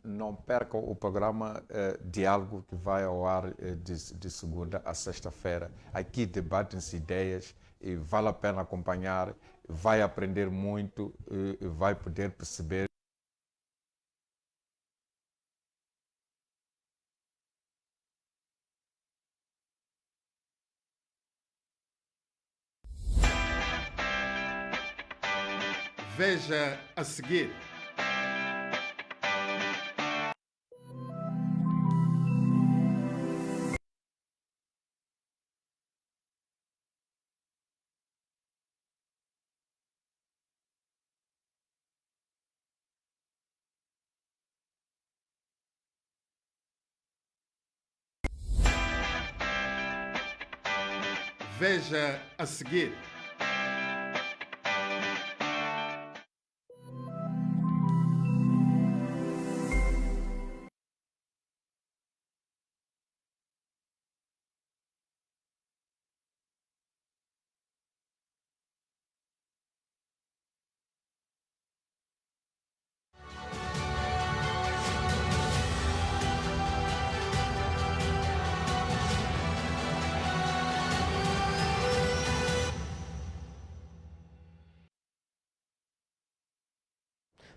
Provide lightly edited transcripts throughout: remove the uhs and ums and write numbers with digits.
Não percam o programa Diálogo que vai ao ar de segunda a sexta-feira. Aqui debatem-se ideias e vale a pena acompanhar, vai aprender muito e vai poder perceber. Veja a seguir. Veja a seguir.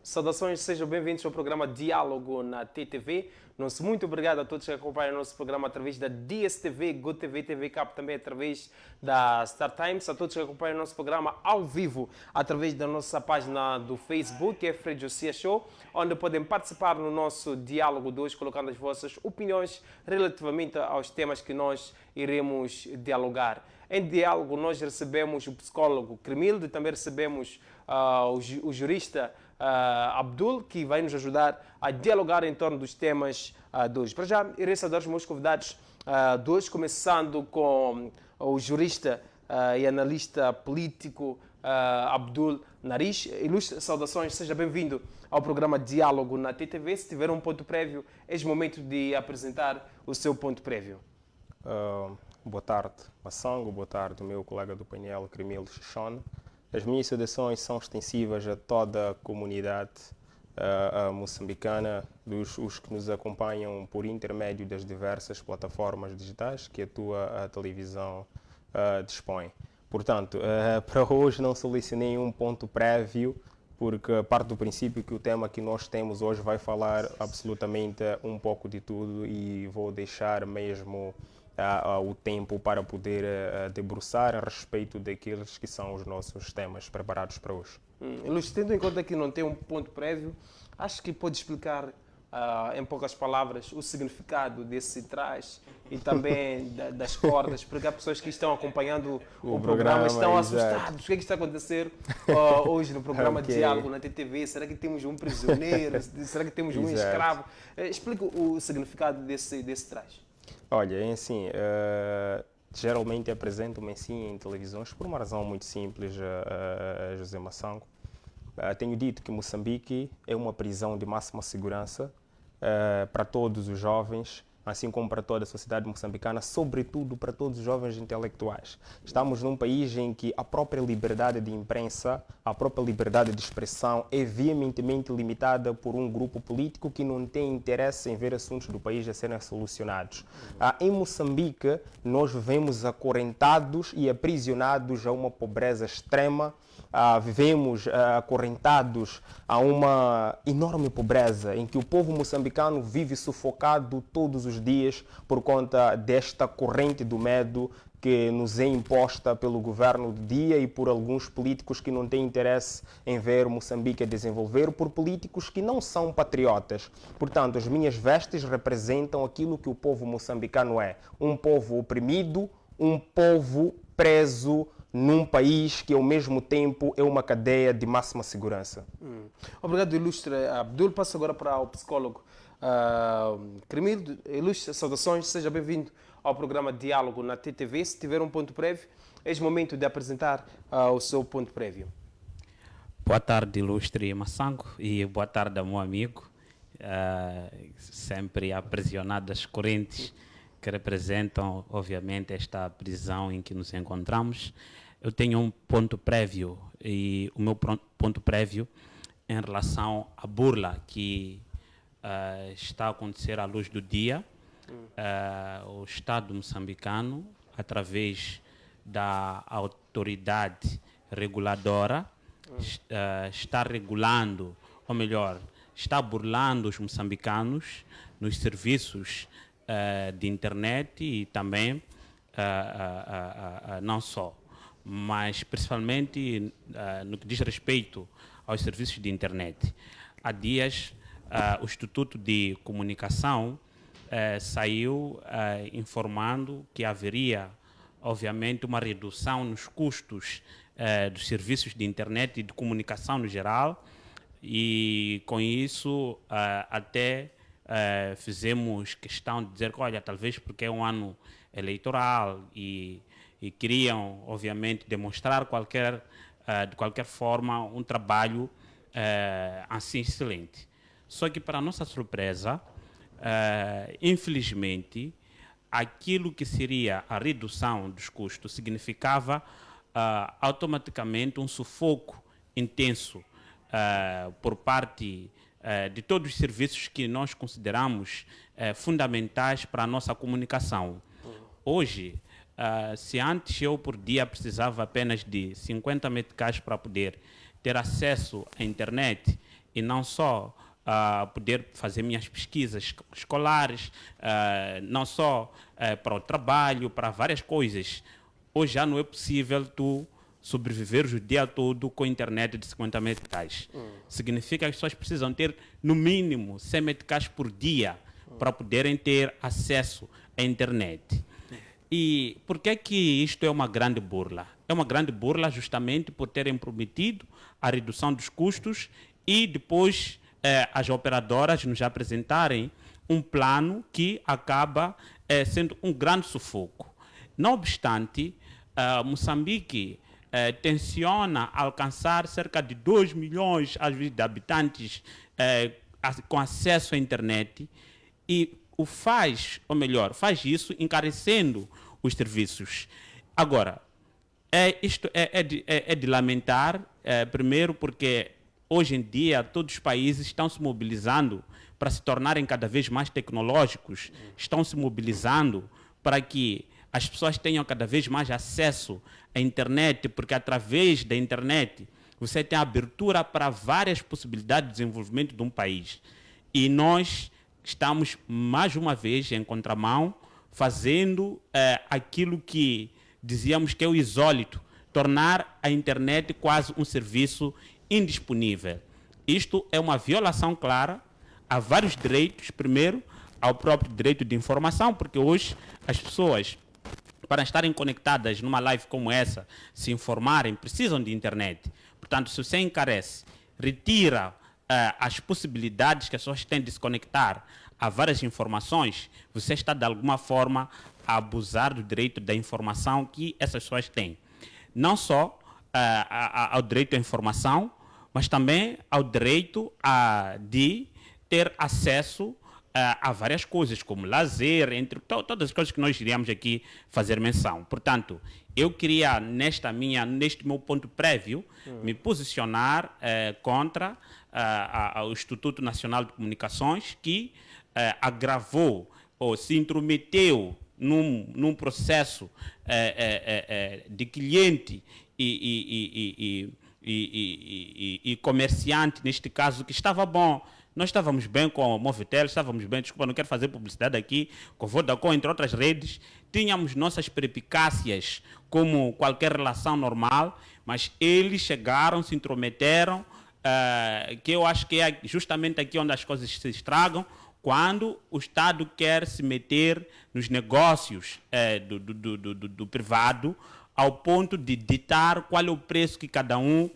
Saudações, sejam bem-vindos ao programa Diálogo na TTV. Nosso muito obrigado a todos que acompanham o nosso programa através da DSTV, GoTV, TV Cap, também através da Star Times. A todos que acompanham o nosso programa ao vivo através da nossa página do Facebook, que é Fred Josia Show, onde podem participar no nosso diálogo de hoje, colocando as vossas opiniões relativamente aos temas que nós iremos dialogar. Em diálogo, nós recebemos o psicólogo Cremilde, também recebemos o jurista Abdul, que vai nos ajudar a dialogar em torno dos temas de hoje. Para já, irei saudar os meus convidados de hoje, começando com o jurista e analista político Abdul Nariz. Ilustre saudações, seja bem-vindo ao programa Diálogo na TTV. Se tiver um ponto prévio, é o momento de apresentar o seu ponto prévio. Boa tarde, Massango. Boa tarde, meu colega do painel, Cremilde Xixone. As minhas saudações são extensivas a toda a comunidade moçambicana, os que nos acompanham por intermédio das diversas plataformas digitais que a tua televisão dispõe. Portanto, para hoje não selecionei um ponto prévio, porque parte do princípio que o tema que nós temos hoje vai falar absolutamente um pouco de tudo e vou deixar mesmo o tempo para poder debruçar a respeito daqueles que são os nossos temas preparados para hoje. Ilustre, tendo em conta que não tem um ponto prévio, acho que pode explicar em poucas palavras o significado desse traje e também das cordas, porque há pessoas que estão acompanhando o programa e estão assustados. O que é que está a acontecer hoje no programa Diálogo na TTV? Será que temos um prisioneiro? Será que temos um escravo? Explica o significado desse traje. Olha, é assim, geralmente apresento-me assim em televisões por uma razão muito simples, José Massango. Tenho dito que Moçambique é uma prisão de máxima segurança para todos os jovens, assim como para toda a sociedade moçambicana, sobretudo para todos os jovens intelectuais. Estamos num país em que a própria liberdade de imprensa, a própria liberdade de expressão é veementemente limitada por um grupo político que não tem interesse em ver assuntos do país a serem solucionados. Em Moçambique, nós vivemos acorrentados e aprisionados a uma pobreza extrema, vivemos acorrentados a uma enorme pobreza em que o povo moçambicano vive sufocado todos os dias por conta desta corrente do medo que nos é imposta pelo governo de dia e por alguns políticos que não têm interesse em ver Moçambique a desenvolver, por políticos que não são patriotas. Portanto, as minhas vestes representam aquilo que o povo moçambicano é. Um povo oprimido, um povo preso num país que, ao mesmo tempo, é uma cadeia de máxima segurança. Obrigado, ilustre Abdul. Passo agora para o psicólogo Cremilde. Ilustre, saudações, seja bem-vindo ao programa Diálogo na TTV. Se tiver um ponto prévio, é o momento de apresentar o seu ponto prévio. Boa tarde, ilustre Massango, e boa tarde, meu amigo, sempre aprisionado das correntes que representam, obviamente, esta prisão em que nos encontramos. Eu tenho um ponto prévio, e o meu ponto prévio em relação à burla que está a acontecer à luz do dia. O Estado moçambicano, através da autoridade reguladora, está regulando, ou melhor, está burlando os moçambicanos nos serviços de internet e também não só, mas principalmente no que diz respeito aos serviços de internet. Há dias, o Instituto de Comunicação saiu informando que haveria, obviamente, uma redução nos custos dos serviços de internet e de comunicação no geral, e com isso até fizemos questão de dizer que, olha, talvez porque é um ano eleitoral e queriam, obviamente, demonstrar de qualquer forma um trabalho assim excelente. Só que, para nossa surpresa, infelizmente, aquilo que seria a redução dos custos significava automaticamente um sufoco intenso por parte de todos os serviços que nós consideramos fundamentais para a nossa comunicação. Hoje, se antes eu por dia precisava apenas de 50 meticais para poder ter acesso à internet e não só poder fazer minhas pesquisas escolares, não só para o trabalho, para várias coisas. Hoje já não é possível tu sobreviver o dia todo com internet de 50 meticais. Significa que as pessoas precisam ter, no mínimo, 100 meticais por dia para poderem ter acesso à internet. E por que que isto é uma grande burla? É uma grande burla justamente por terem prometido a redução dos custos e depois as operadoras nos apresentarem um plano que acaba sendo um grande sufoco. Não obstante, Moçambique tenciona alcançar cerca de 2 milhões às vezes, de habitantes com acesso à internet e o faz, ou melhor, faz isso encarecendo os serviços. Agora, isto é de lamentar, primeiro porque hoje em dia todos os países estão se mobilizando para se tornarem cada vez mais tecnológicos, estão se mobilizando para que as pessoas tenham cada vez mais acesso à internet, porque através da internet você tem abertura para várias possibilidades de desenvolvimento de um país. E nós estamos, mais uma vez, em contramão, fazendo aquilo que dizíamos que é o isólito, tornar a internet quase um serviço indisponível. Isto é uma violação clara a vários direitos, primeiro, ao próprio direito de informação, porque hoje as pessoas, para estarem conectadas numa live como essa, se informarem, precisam de internet. Portanto, se você encarece, retira as possibilidades que as pessoas têm de se conectar a várias informações, você está, de alguma forma, a abusar do direito da informação que essas pessoas têm. Não só ao direito à informação, mas também ao direito de ter acesso a várias coisas, como lazer, entre todas as coisas que nós iríamos aqui fazer menção. Portanto, eu queria, neste meu ponto prévio, me posicionar contra o Instituto Nacional de Comunicações, que agravou ou se intrometeu num processo de cliente e comerciante, neste caso, que estava bom. Nós estávamos bem com o Movitel, estávamos bem, desculpa, não quero fazer publicidade aqui, com o Vodacom, entre outras redes. Tínhamos nossas peripécias como qualquer relação normal, mas eles chegaram, se intrometeram, que eu acho que é justamente aqui onde as coisas se estragam, quando o Estado quer se meter nos negócios do privado, ao ponto de ditar qual é o preço que cada um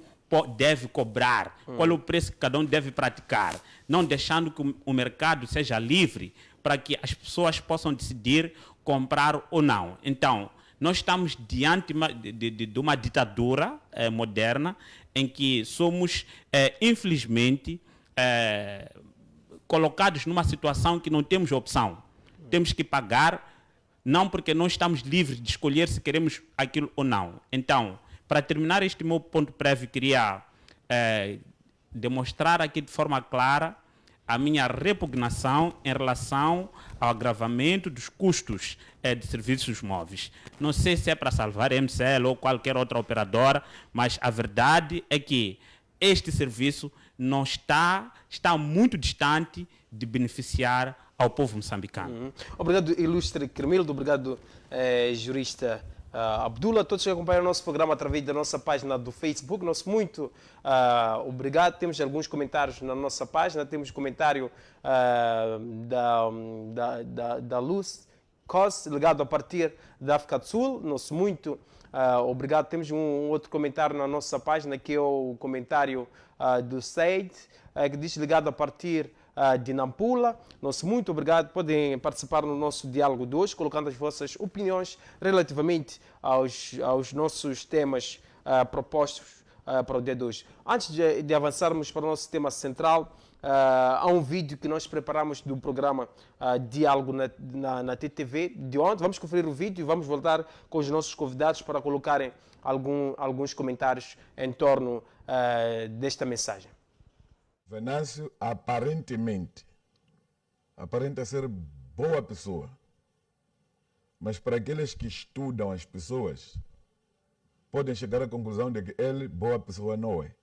deve cobrar, qual é o preço que cada um deve praticar, não deixando que o mercado seja livre para que as pessoas possam decidir comprar ou não. Então, nós estamos diante de uma ditadura moderna em que somos, infelizmente, colocados numa situação que não temos opção. Temos que pagar, não porque não estamos livres de escolher se queremos aquilo ou não. Então, para terminar este meu ponto prévio, queria demonstrar aqui de forma clara a minha repugnação em relação ao agravamento dos custos de serviços móveis. Não sei se é para salvar a MCL ou qualquer outra operadora, mas a verdade é que este serviço não está muito distante de beneficiar ao povo moçambicano. Obrigado, ilustre Cremildo. Obrigado, jurista Abdullah. Todos que acompanham o nosso programa através da nossa página do Facebook. Nosso muito obrigado. Temos alguns comentários na nossa página. Temos comentário da Luz Cos, ligado a partir da África do Sul. Nosso muito obrigado. Temos um outro comentário na nossa página, que é o comentário do Said, que diz ligado a partir de Nampula. Nosso muito obrigado. Podem participar no nosso diálogo de hoje, colocando as vossas opiniões relativamente aos nossos temas propostos para o dia de hoje. Antes de avançarmos para o nosso tema central, há um vídeo que nós preparamos do programa Diálogo na TTV de ontem. Vamos conferir o vídeo e vamos voltar com os nossos convidados para colocarem alguns comentários em torno desta mensagem. Venâncio aparenta ser boa pessoa, mas para aqueles que estudam as pessoas, podem chegar à conclusão de que ele, boa pessoa, não é.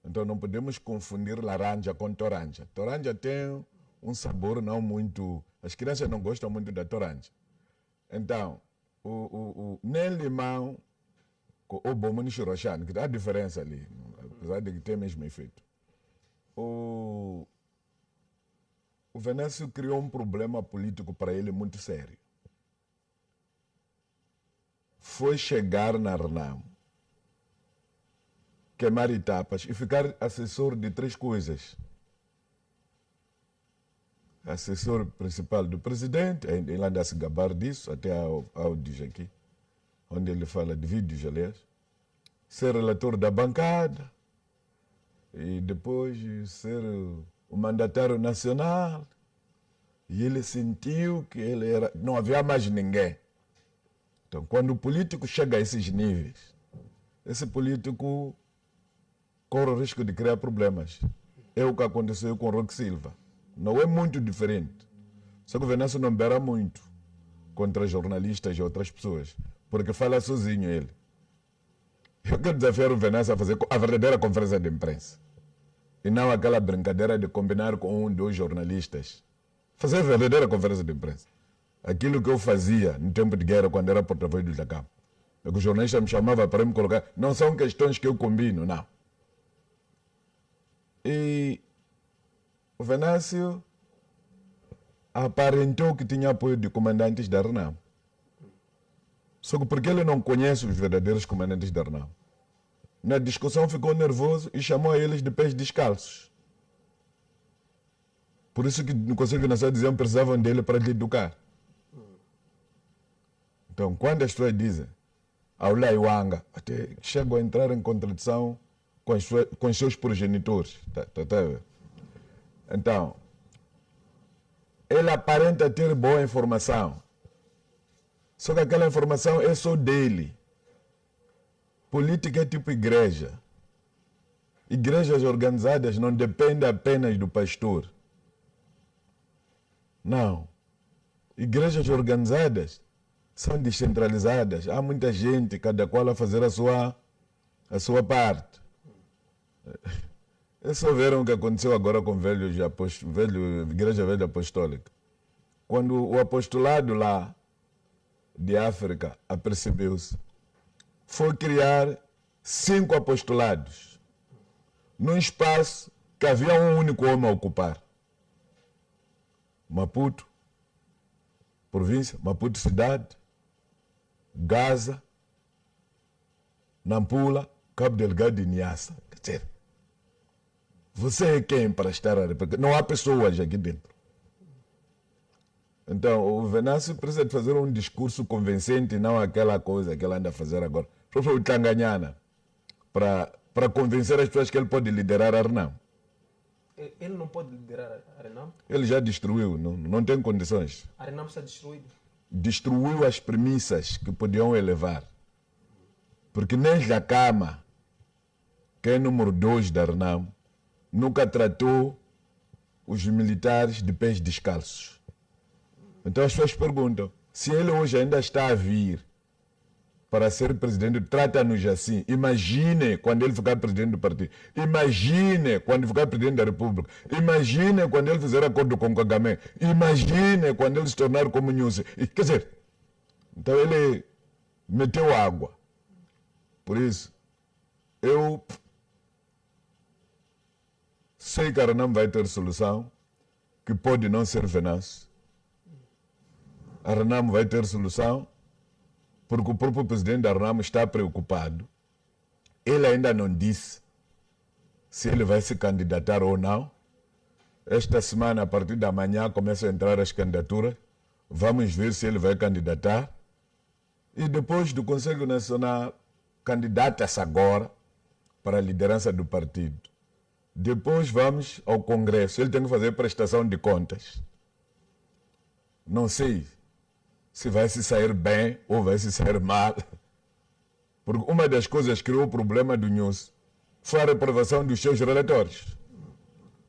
Então não podemos confundir laranja com toranja. Toranja tem um sabor não muito... As crianças não gostam muito da toranja. Então, nem limão ou bomo de xirochan, que dá diferença ali, apesar de que tem o mesmo efeito. O Venâncio criou um problema político para ele muito sério. Foi chegar na RENAM, queimar etapas e ficar assessor de 3 coisas. Assessor principal do presidente, ele anda a se gabar disso, até há áudios aqui, onde ele fala de vídeos, aliás. Ser relator da bancada, e depois ser o mandatário nacional. E ele sentiu que não havia mais ninguém. Então, quando o político chega a esses níveis, esse político corre o risco de criar problemas. É o que aconteceu com o Roque Silva. Não é muito diferente. Só que o Venâncio não beira muito contra jornalistas e outras pessoas, porque fala sozinho ele. Eu quero desafiar o Venâncio a fazer a verdadeira conferência de imprensa. E não aquela brincadeira de combinar com 1, 2 jornalistas. Fazer a verdadeira conferência de imprensa. Aquilo que eu fazia no tempo de guerra, quando era porta-voz do Jacam. É que o jornalista me chamava para me colocar. Não são questões que eu combino, não. E o Venâncio aparentou que tinha apoio de comandantes da RENAM. Só que porque ele não conhece os verdadeiros comandantes da RENAM, na discussão ficou nervoso e chamou a eles de pés descalços. Por isso que no Conselho Nacional diziam que precisavam dele para lhe educar. Então, quando as pessoas dizem Aula Iwanga, até chegam a entrar em contradição com os seus progenitores. Tá vendo? Então, ele aparenta ter boa informação. Só que aquela informação é só dele. Política é tipo igreja. Igrejas organizadas não dependem apenas do pastor. Não. Igrejas organizadas são descentralizadas. Há muita gente, cada qual a fazer a sua parte. É só ver o que aconteceu agora com Igreja Velha Apostólica. Quando o apostolado lá de África apercebeu-se, foi criar 5 apostolados num espaço que havia um único homem a ocupar. Maputo, província, Maputo cidade, Gaza, Nampula, Cabo Delgado e Niassa. Quer dizer, você é quem para estar a representar? Não há pessoas aqui dentro. Então, o Venâncio precisa de fazer um discurso convincente, não aquela coisa que ele anda a fazer agora. Professor Itanganhana, para convencer as pessoas que ele pode liderar a RENAM. Ele não pode liderar a RENAM? Ele já destruiu, não tem condições. A RENAM está destruída? Destruiu as premissas que podiam elevar. Porque nem Jacama, que é número 2 da RENAM, nunca tratou os militares de pés descalços. Então as pessoas perguntam, se ele hoje ainda está a vir para ser presidente, trata-nos assim. Imagine quando ele ficar presidente do partido. Imagine quando ficar presidente da República. Imagine quando ele fizer acordo com o Kagame. Imagine quando ele se tornar como Nhusi. Quer dizer, então ele meteu água. Por isso, eu sei que a Renamo vai ter solução, que pode não ser Venâncio. A Renamo vai ter solução, porque o próprio presidente da Renamo está preocupado. Ele ainda não disse se ele vai se candidatar ou não. Esta semana, a partir da manhã, começam a entrar as candidaturas. Vamos ver se ele vai candidatar. E depois do Conselho Nacional, candidata-se agora para a liderança do partido. Depois vamos ao Congresso. Ele tem que fazer prestação de contas. Não sei se vai se sair bem ou vai se sair mal. Porque uma das coisas que criou o problema do News foi a reprovação dos seus relatores.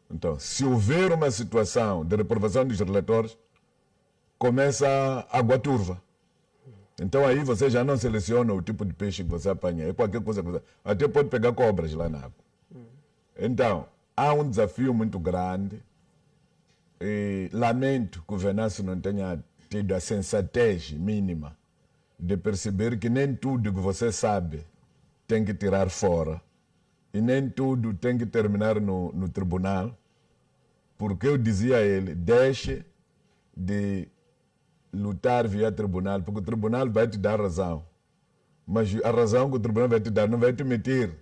Então, se houver uma situação de reprovação dos relatores, começa a água turva. Então aí você já não seleciona o tipo de peixe que você apanha. É qualquer coisa que você... Até pode pegar cobras lá na água. Então, há um desafio muito grande. E lamento que o Venâncio não tenha tido a sensatez mínima de perceber que nem tudo que você sabe tem que tirar fora. E nem tudo tem que terminar no tribunal. Porque eu dizia a ele, deixe de lutar via tribunal, porque o tribunal vai te dar razão. Mas a razão que o tribunal vai te dar não vai te meter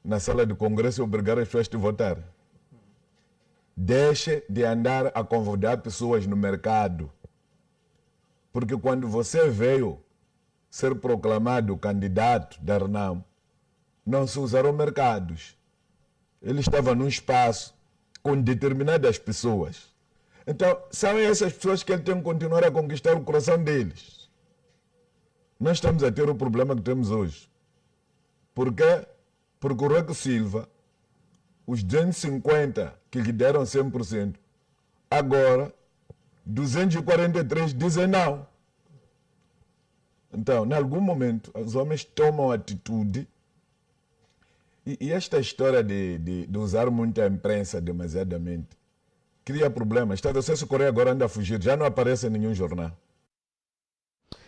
na sala de congresso e obrigar as pessoas a te votar. Deixe de andar a convidar pessoas no mercado. Porque quando você veio ser proclamado candidato da Renamo, não se usaram mercados. Ele estava num espaço com determinadas pessoas. Então, são essas pessoas que ele tem que continuar a conquistar o coração deles. Nós estamos a ter o problema que temos hoje. Por quê? Porque o Roque Silva, os 250 que lhe deram 100%, agora 243 dizem não. Então, em algum momento, os homens tomam atitude. E esta história de usar muito a imprensa demasiadamente cria problemas. Está a se Correia agora anda a fugir, já não aparece em nenhum jornal.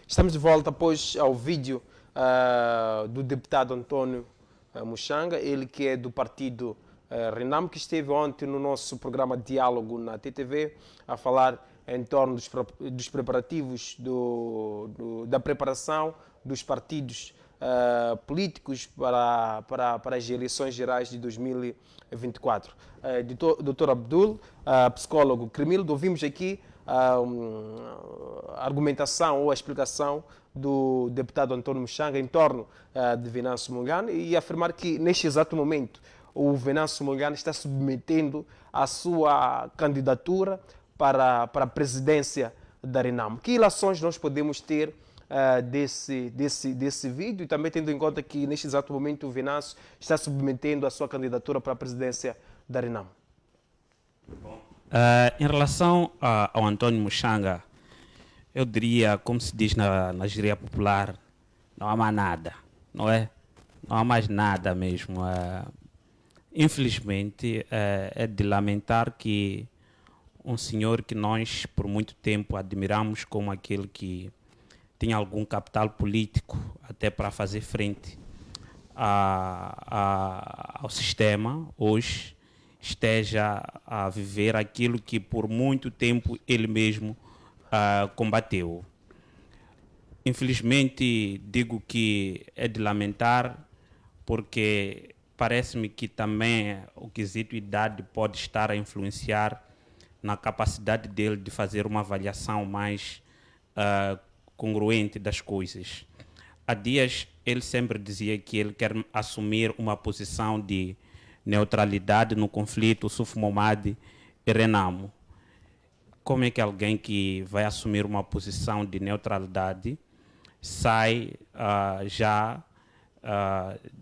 Estamos de volta, pois, ao vídeo do deputado Antônio Muxanga, ele que é do partido Renamo, que esteve ontem no nosso programa Diálogo na TTV, a falar em torno dos preparativos da preparação dos partidos políticos para as eleições gerais de 2024. Dr. Abdul, psicólogo Cremildo, ouvimos aqui a argumentação ou a explicação do deputado Antônio Muxanga em torno de Venâncio Mondlane e afirmar que, neste exato momento, o Venâncio Mondlane está submetendo a sua candidatura para a presidência da Renamo. Que ilações nós podemos ter desse vídeo, e também tendo em conta que, neste exato momento, o Venâncio está submetendo a sua candidatura para a presidência da Renamo? Em relação ao Antônio Muxanga, eu diria, como se diz na gíria popular, não há mais nada, não é? Não há mais nada mesmo. Infelizmente, é de lamentar que um senhor que nós, por muito tempo, admiramos como aquele que tinha algum capital político até para fazer frente ao sistema, hoje esteja a viver aquilo que por muito tempo ele mesmo combateu. Infelizmente, digo que é de lamentar, porque parece-me que também o quesito idade pode estar a influenciar na capacidade dele de fazer uma avaliação mais congruente das coisas. Há dias ele sempre dizia que ele quer assumir uma posição de neutralidade no conflito Suf-Momad e Renamo. Como é que alguém que vai assumir uma posição de neutralidade sai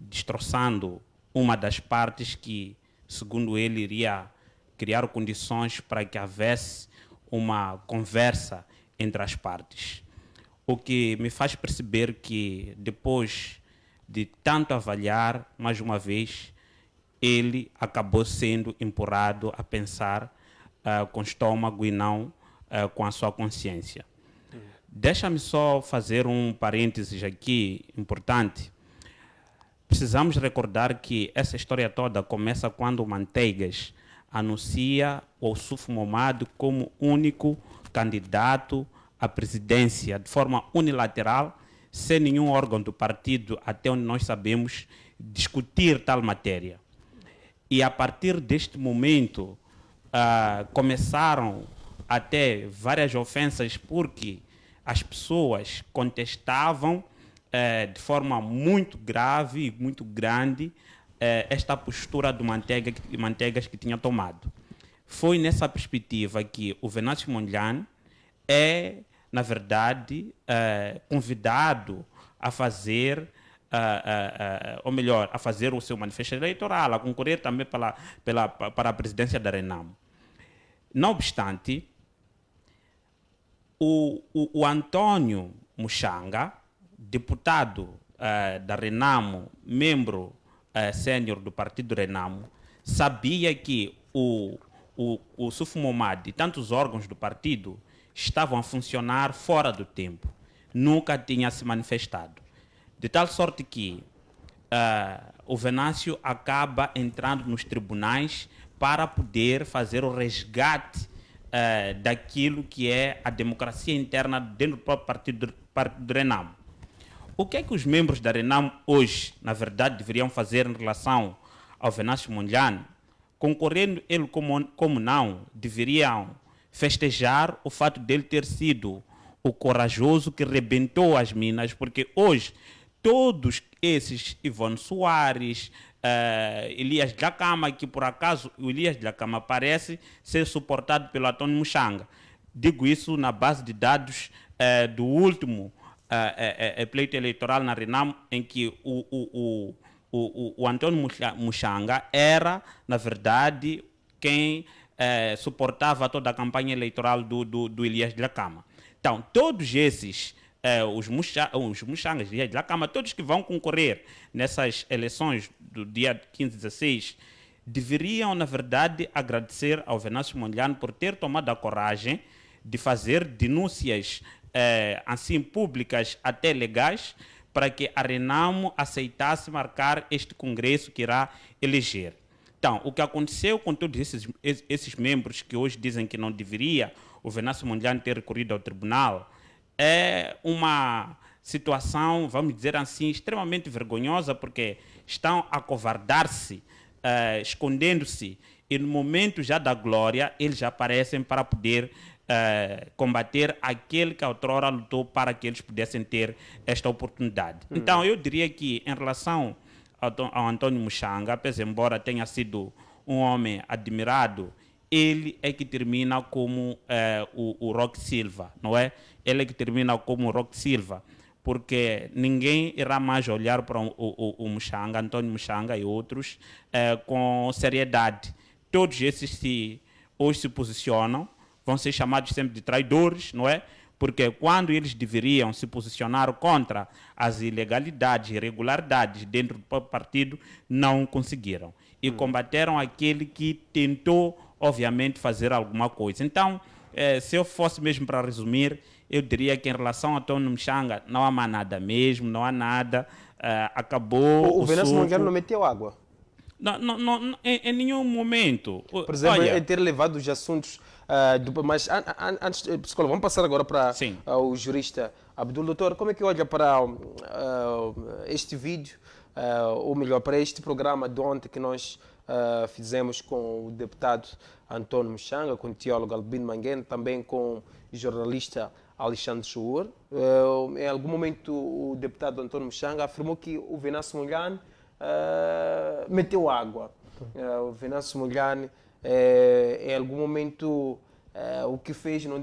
destroçando uma das partes que, segundo ele, iria criar condições para que houvesse uma conversa entre as partes. O que me faz perceber que, depois de tanto avaliar, mais uma vez, ele acabou sendo empurrado a pensar com estômago e não com a sua consciência. Deixa-me só fazer um parênteses aqui importante. Precisamos recordar que essa história toda começa quando o Manteigas anuncia o Ossuf Momad como único candidato à presidência de forma unilateral, sem nenhum órgão do partido, até onde nós sabemos, discutir tal matéria. E a partir deste momento começaram até várias ofensas, porque as pessoas contestavam de forma muito grave e muito grande esta postura do Manteigas que tinha tomado. Foi nessa perspectiva que o Venâncio Mondlane é, na verdade, convidado a fazer, ou melhor, a fazer o seu manifesto eleitoral, a concorrer também para a presidência da Renamo. Não obstante, o Antônio Muxanga, deputado da Renamo, membro sênior do partido Renamo, sabia que o Ossuf Momad e tantos órgãos do partido estavam a funcionar fora do tempo. Nunca tinha se manifestado. De tal sorte que o Venâncio acaba entrando nos tribunais para poder fazer o resgate daquilo que é a democracia interna dentro do próprio partido Renamo. O que é que os membros da Renamo hoje, na verdade, deveriam fazer em relação ao Venâncio Mondlane? Concorrendo ele como não, deveriam festejar o fato dele ter sido o corajoso que rebentou as minas, porque hoje todos esses, Ivone Soares, Elias Dhlakama, que por acaso o Elias Dhlakama parece ser suportado pelo Antônio Muxanga. Digo isso na base de dados do último pleito eleitoral na Renamo, em que o Antônio Muxanga era, na verdade, quem suportava toda a campanha eleitoral do Elias Dhlakama. Então, todos esses, os Muxangas, Elias Dhlakama, todos que vão concorrer nessas eleições do dia 15 e 16, deveriam, na verdade, agradecer ao Venâncio Mondlane por ter tomado a coragem de fazer denúncias assim públicas, até legais, para que a Renamo aceitasse marcar este congresso que irá eleger. Então, o que aconteceu com todos esses membros que hoje dizem que não deveria o Venâncio Mondlane ter recorrido ao tribunal é uma situação, vamos dizer assim, extremamente vergonhosa, porque estão a acovardar-se, escondendo-se, e no momento já da glória, eles já aparecem para poder combater aquele que outrora lutou para que eles pudessem ter esta oportunidade. Então, eu diria que, em relação ao Antônio Muxanga, apesar embora tenha sido um homem admirado, ele é que termina como o Roque Silva, não é? Ele é que termina como o Roque Silva, porque ninguém irá mais olhar para o Muxanga, Antônio Muxanga e outros com seriedade. Todos esses hoje se posicionam, vão ser chamados sempre de traidores, não é? Porque quando eles deveriam se posicionar contra as ilegalidades e irregularidades dentro do próprio partido, não conseguiram. E combateram aquele que tentou, obviamente, fazer alguma coisa. Então, se eu fosse mesmo para resumir, eu diria que em relação a Antônio Muxanga não há mais nada mesmo, não há nada, acabou O Venâncio Mondlane não meteu água? Não, em nenhum momento. Por exemplo, Olha, ter levado os assuntos... mas antes, psicólogo, vamos passar agora para o jurista Abdul. Doutor, como é que olha para este vídeo, ou melhor, para este programa de ontem que nós fizemos com o deputado Antônio Muxanga, com o teólogo Albino Manguene, também com o jornalista Alexandre Chouur? Em algum momento o deputado Antônio Muxanga afirmou que o Venâncio Mondlane meteu água. O Venâncio Mondlane, em algum momento, o que fez não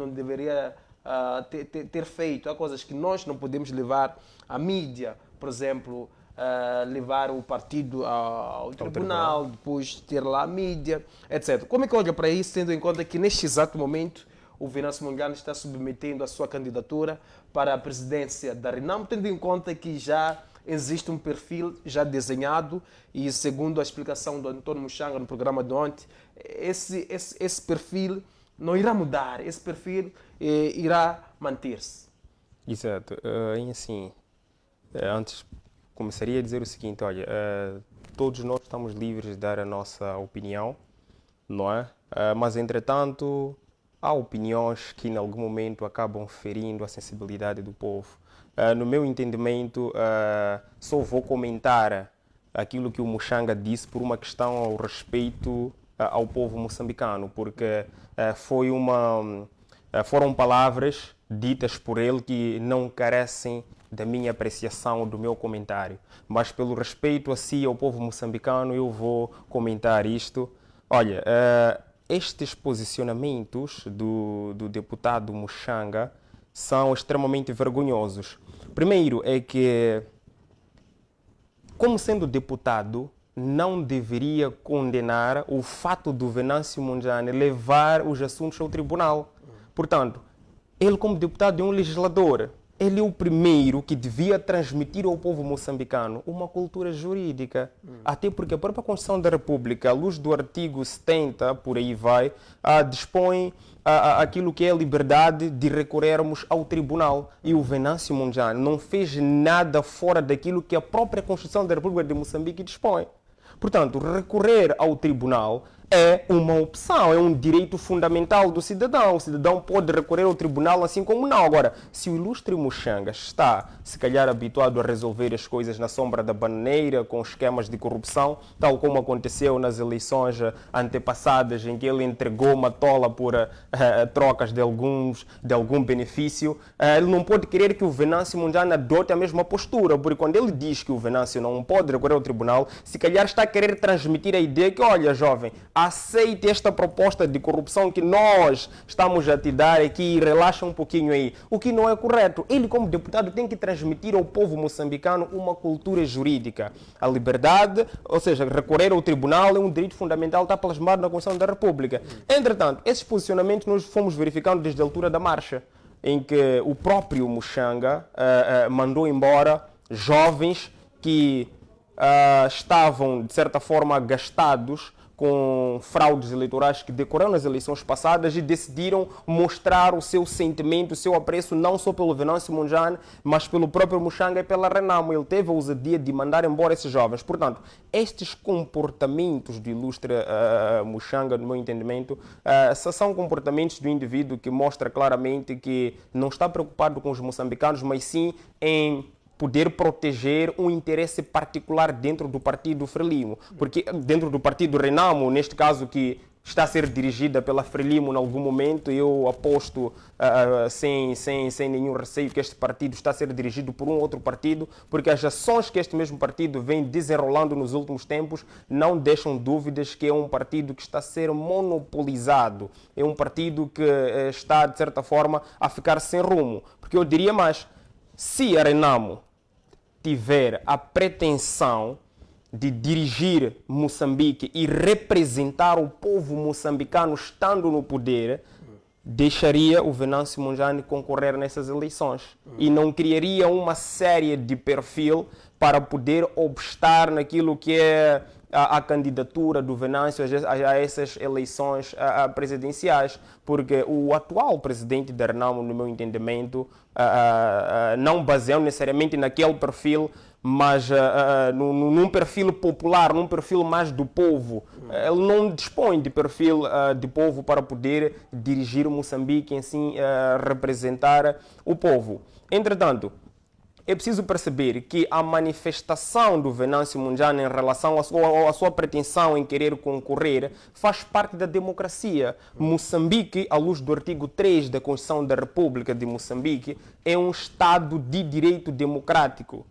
deveria ter feito. Há coisas que nós não podemos levar à mídia, por exemplo, levar o partido ao tribunal, depois ter lá a mídia, etc. Como é que olha para isso, tendo em conta que neste exato momento o Venâncio Mondlane está submetendo a sua candidatura para a presidência da Renamo, tendo em conta que já existe um perfil já desenhado e, segundo a explicação do António Muxanga no programa de ontem, esse perfil não irá mudar, esse perfil irá manter-se. Exato. E assim, antes começaria a dizer o seguinte, olha, todos nós estamos livres de dar a nossa opinião, não é? Mas, entretanto, há opiniões que, em algum momento, acabam ferindo a sensibilidade do povo. No meu entendimento, só vou comentar aquilo que o Muxanga disse por uma questão ao respeito ao povo moçambicano, porque foram palavras ditas por ele que não carecem da minha apreciação ou do meu comentário. Mas, pelo respeito a si, ao povo moçambicano, eu vou comentar isto. Olha, estes posicionamentos do deputado Muxanga são extremamente vergonhosos. Primeiro é que, como sendo deputado, não deveria condenar o fato do Venâncio Mondlane levar os assuntos ao tribunal. Portanto, ele como deputado é um legislador. Ele é o primeiro que devia transmitir ao povo moçambicano uma cultura jurídica. Até porque a própria Constituição da República, à luz do artigo 70, por aí vai, dispõe aquilo que é a liberdade de recorrermos ao tribunal. E o Venâncio Mondlane não fez nada fora daquilo que a própria Constituição da República de Moçambique dispõe. Portanto, recorrer ao tribunal é uma opção, é um direito fundamental do cidadão. O cidadão pode recorrer ao tribunal assim como não. Agora, se o ilustre Muxanga está, se calhar, habituado a resolver as coisas na sombra da bananeira, com esquemas de corrupção, tal como aconteceu nas eleições antepassadas, em que ele entregou uma tola por trocas de algum benefício, ele não pode querer que o Venâncio Mondlane adote a mesma postura, porque quando ele diz que o Venâncio não pode recorrer ao tribunal, se calhar está a querer transmitir a ideia que, olha, jovem, aceite esta proposta de corrupção que nós estamos a te dar aqui e relaxa um pouquinho aí. O que não é correto. Ele, como deputado, tem que transmitir ao povo moçambicano uma cultura jurídica. A liberdade, ou seja, recorrer ao tribunal é um direito fundamental, está plasmado na Constituição da República. Entretanto, esses posicionamentos nós fomos verificando desde a altura da marcha, em que o próprio Muxanga mandou embora jovens que estavam, de certa forma, gastados com fraudes eleitorais que decorreram nas eleições passadas e decidiram mostrar o seu sentimento, o seu apreço, não só pelo Venâncio Mondlane, mas pelo próprio Muxanga e pela Renamo. Ele teve a ousadia de mandar embora esses jovens. Portanto, estes comportamentos do ilustre Muxanga, no meu entendimento, são comportamentos do indivíduo que mostra claramente que não está preocupado com os moçambicanos, mas sim em poder proteger um interesse particular dentro do partido Frelimo. Porque dentro do partido Renamo, neste caso que está a ser dirigida pela Frelimo em algum momento, eu aposto sem nenhum receio que este partido está a ser dirigido por um outro partido, porque as ações que este mesmo partido vem desenrolando nos últimos tempos não deixam dúvidas que é um partido que está a ser monopolizado. É um partido que está, de certa forma, a ficar sem rumo. Porque eu diria mais, se a Renamo tiver a pretensão de dirigir Moçambique e representar o povo moçambicano estando no poder, deixaria o Venâncio Mondlane concorrer nessas eleições e não criaria uma série de perfil para poder obstar naquilo que é a candidatura do Venâncio a essas eleições presidenciais, porque o atual presidente da Renamo, no meu entendimento, não baseado necessariamente naquele perfil, mas num perfil popular, num perfil mais do povo. Ele não dispõe de perfil de povo para poder dirigir o Moçambique, assim, representar o povo. Entretanto, é preciso perceber que a manifestação do Venâncio Mondlane em relação à sua pretensão em querer concorrer faz parte da democracia. Moçambique, à luz do artigo 3 da Constituição da República de Moçambique, é um Estado de direito democrático.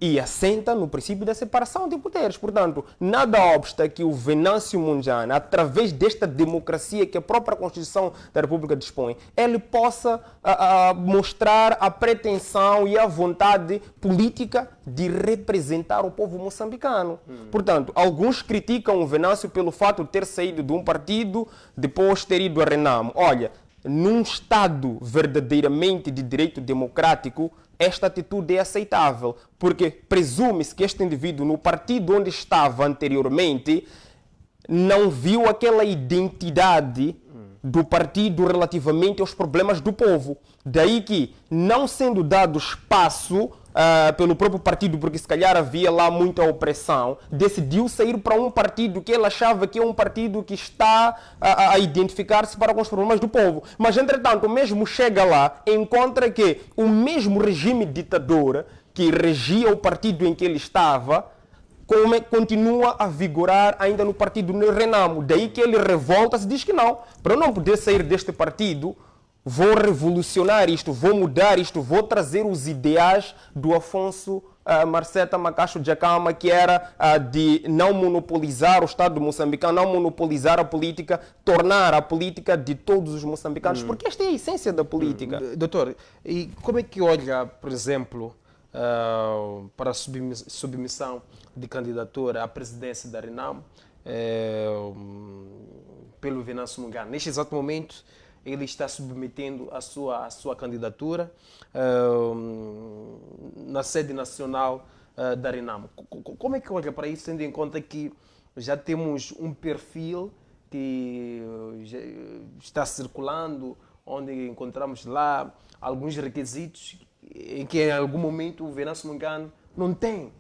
E assenta no princípio da separação de poderes. Portanto, nada obsta que o Venâncio Mondlane, através desta democracia que a própria Constituição da República dispõe, ele possa mostrar a pretensão e a vontade política de representar o povo moçambicano. Portanto, alguns criticam o Venâncio pelo fato de ter saído de um partido, depois ter ido a Renamo. Olha, num Estado verdadeiramente de direito democrático, esta atitude é aceitável, porque presume-se que este indivíduo, no partido onde estava anteriormente, não viu aquela identidade do partido relativamente aos problemas do povo. Daí que, não sendo dado espaço pelo próprio partido, porque se calhar havia lá muita opressão, decidiu sair para um partido que ele achava que é um partido que está a identificar-se para com os problemas do povo. Mas, entretanto, mesmo chega lá, encontra que o mesmo regime ditador que regia o partido em que ele estava, continua a vigorar ainda no partido Renamo. Daí que ele revolta-se e diz que não, para eu não poder sair deste partido, vou revolucionar isto, vou mudar isto, vou trazer os ideais do Afonso Marceta Macacho Jacama, que era de não monopolizar o Estado moçambicano, não monopolizar a política, tornar a política de todos os moçambicanos, porque esta é a essência da política. Doutor, e como é que olha, por exemplo, para a submissão de candidatura à presidência da Renamo pelo Venâncio Mondlane? Neste exato momento, ele está submetendo a sua candidatura na sede nacional da Renamo. Como é que olha para isso, tendo em conta que já temos um perfil que já está circulando, onde encontramos lá alguns requisitos em que em algum momento o Venâncio Mondlane não tem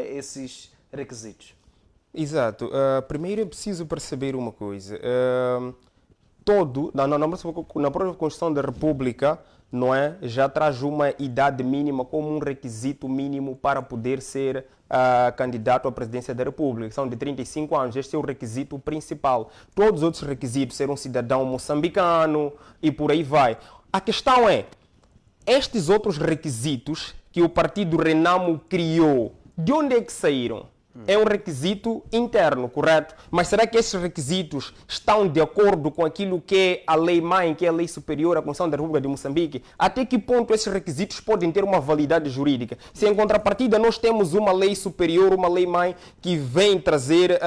esses requisitos? Exato. Primeiro é preciso perceber uma coisa. Na própria Constituição da República, não é, já traz uma idade mínima como um requisito mínimo para poder ser candidato à presidência da República. São de 35 anos, este é o requisito principal. Todos os outros requisitos, ser um cidadão moçambicano e por aí vai. A questão é, estes outros requisitos que o partido Renamo criou, de onde é que saíram? É um requisito interno, correto? Mas será que esses requisitos estão de acordo com aquilo que é a lei-mãe, que é a lei superior à Constituição da República de Moçambique? Até que ponto esses requisitos podem ter uma validade jurídica? Se em contrapartida nós temos uma lei superior, uma lei-mãe, que vem trazer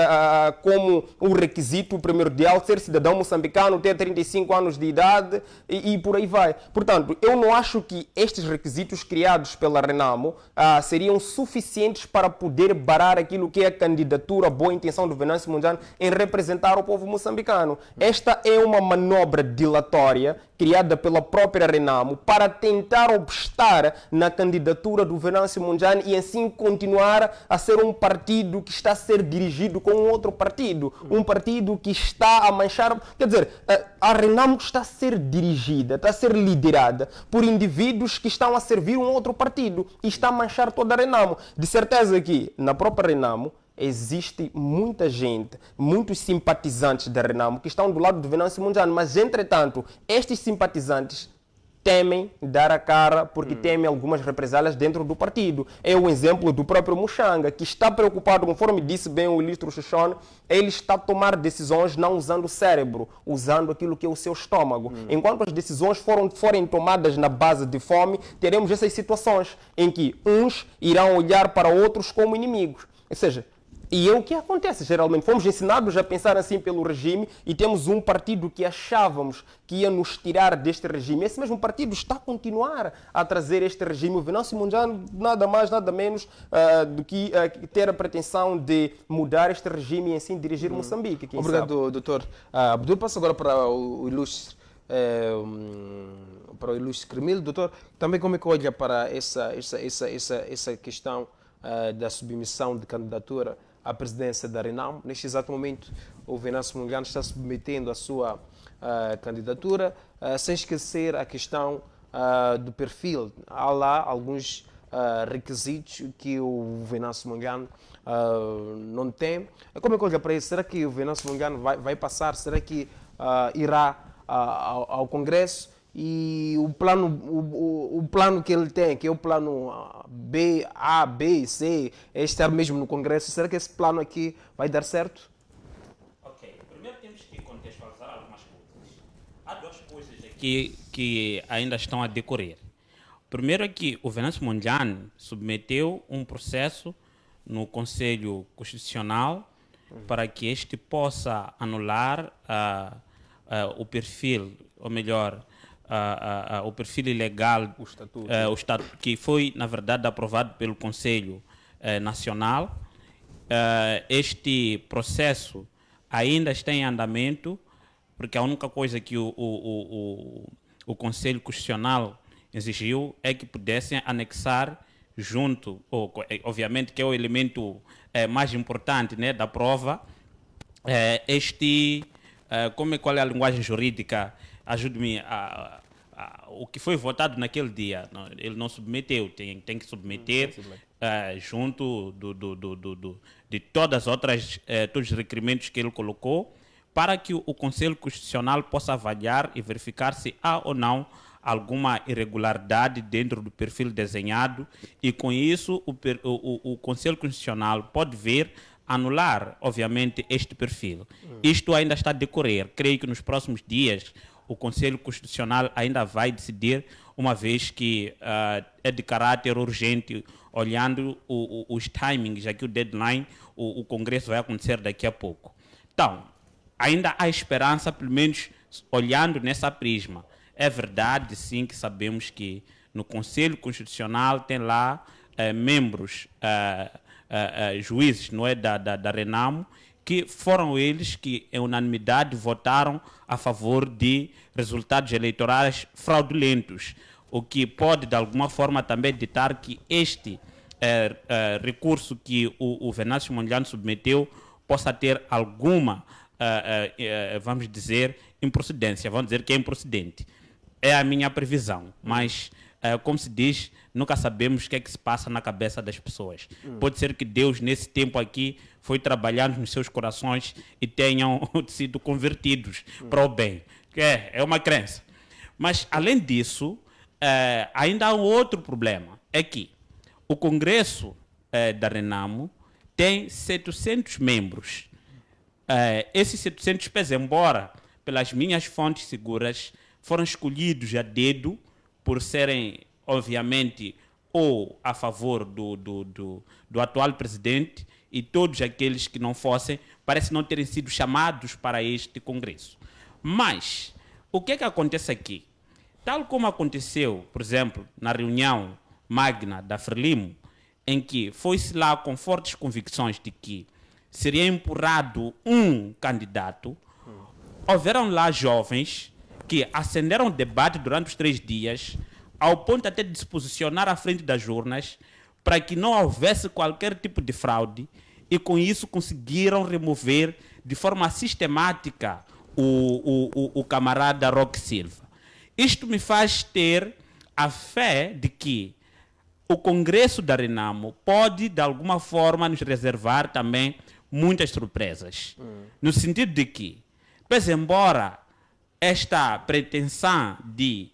como um requisito primordial ser cidadão moçambicano, ter 35 anos de idade e por aí vai. Portanto, eu não acho que estes requisitos criados pela Renamo seriam suficientes para poder barar aquilo que é a candidatura, a boa intenção do Venâncio Mondlane em representar o povo moçambicano. Esta é uma manobra dilatória criada pela própria Renamo para tentar obstar na candidatura do Venâncio Mondlane e assim continuar a ser um partido que está a ser dirigido com um outro partido. Um partido que está a manchar... Quer dizer, a Renamo está a ser dirigida, está a ser liderada por indivíduos que estão a servir um outro partido e está a manchar toda a Renamo. De certeza que na própria Renamo existe muita gente, muitos simpatizantes da Renamo que estão do lado do Venâncio Mondlane, mas entretanto, estes simpatizantes temem dar a cara porque temem algumas represálias dentro do partido. É o exemplo do próprio Muxanga, que está preocupado, conforme disse bem o ilustro Xuxone, ele está a tomar decisões não usando o cérebro, usando aquilo que é o seu estômago. Enquanto as decisões forem tomadas na base de fome, teremos essas situações em que uns irão olhar para outros como inimigos. Ou seja, e é o que acontece geralmente. Fomos ensinados a pensar assim pelo regime e temos um partido que achávamos que ia nos tirar deste regime. Esse mesmo partido está a continuar a trazer este regime. O Venâncio Mondlane nada mais, nada menos do que ter a pretensão de mudar este regime e assim dirigir Moçambique. Obrigado, doutor. Abdul, passo agora para o ilustre Cremil. Doutor, também como é que olha para essa questão da submissão de candidatura à presidência da Renamo? Neste exato momento, o Venâncio Mondlane está submetendo a sua candidatura, sem esquecer a questão do perfil. Há lá alguns requisitos que o Venâncio Mondlane não tem. Como é que olha para isso? Será que o Venâncio Mondlane vai passar? Será que irá ao Congresso? e o plano que ele tem, que é o plano A, B e C, é estar mesmo no Congresso. Será que esse plano aqui vai dar certo? Ok, primeiro temos que contextualizar algumas coisas. Há duas coisas aqui que ainda estão a decorrer. Primeiro é que o Venâncio Mondlane submeteu um processo no Conselho Constitucional para que este possa anular o perfil, ou melhor, o perfil ilegal, o estatuto que foi, na verdade, aprovado pelo Conselho Nacional. Este processo ainda está em andamento, porque a única coisa que o Conselho Constitucional exigiu é que pudessem anexar junto, obviamente que é o elemento mais importante, né, da prova, qual é a linguagem jurídica? Ajude-me, o que foi votado naquele dia, não, ele não submeteu, tem que submeter junto de todas as outras, todos os requerimentos que ele colocou, para que o Conselho Constitucional possa avaliar e verificar se há ou não alguma irregularidade dentro do perfil desenhado, e com isso o Conselho Constitucional pode ver anular, obviamente, este perfil. Isto ainda está a decorrer. Creio que nos próximos dias o Conselho Constitucional ainda vai decidir, uma vez que é de caráter urgente, olhando os timings, aqui o deadline, o Congresso vai acontecer daqui a pouco. Então, ainda há esperança, pelo menos olhando nessa prisma. É verdade, sim, que sabemos que no Conselho Constitucional tem lá membros, juízes, não é, da Renamo, que foram eles que, em unanimidade, votaram a favor de resultados eleitorais fraudulentos, o que pode, de alguma forma, também ditar que este recurso que o Venâncio Mondlane submeteu possa ter alguma, vamos dizer, improcedência, vamos dizer que é improcedente. É a minha previsão, mas, como se diz, nunca sabemos o que é que se passa na cabeça das pessoas. Pode ser que Deus, nesse tempo aqui, foi trabalhando nos seus corações e tenham sido convertidos para o bem. É uma crença. Mas, além disso, ainda há um outro problema. É que o Congresso da Renamo tem 700 membros. Esses 700 pés, embora, pelas minhas fontes seguras, foram escolhidos a dedo por serem, obviamente, ou a favor do atual presidente, e todos aqueles que não fossem, parece não terem sido chamados para este Congresso. Mas, o que é que acontece aqui? Tal como aconteceu, por exemplo, na reunião magna da Frelimo, em que foi-se lá com fortes convicções de que seria empurrado um candidato, houveram lá jovens que acenderam o debate durante os 3 dias, ao ponto até de se posicionar à frente das urnas, para que não houvesse qualquer tipo de fraude, e com isso conseguiram remover de forma sistemática o camarada Roque Silva. Isto me faz ter a fé de que o Congresso da Renamo pode, de alguma forma, nos reservar também muitas surpresas. No sentido de que, pois embora esta pretensão de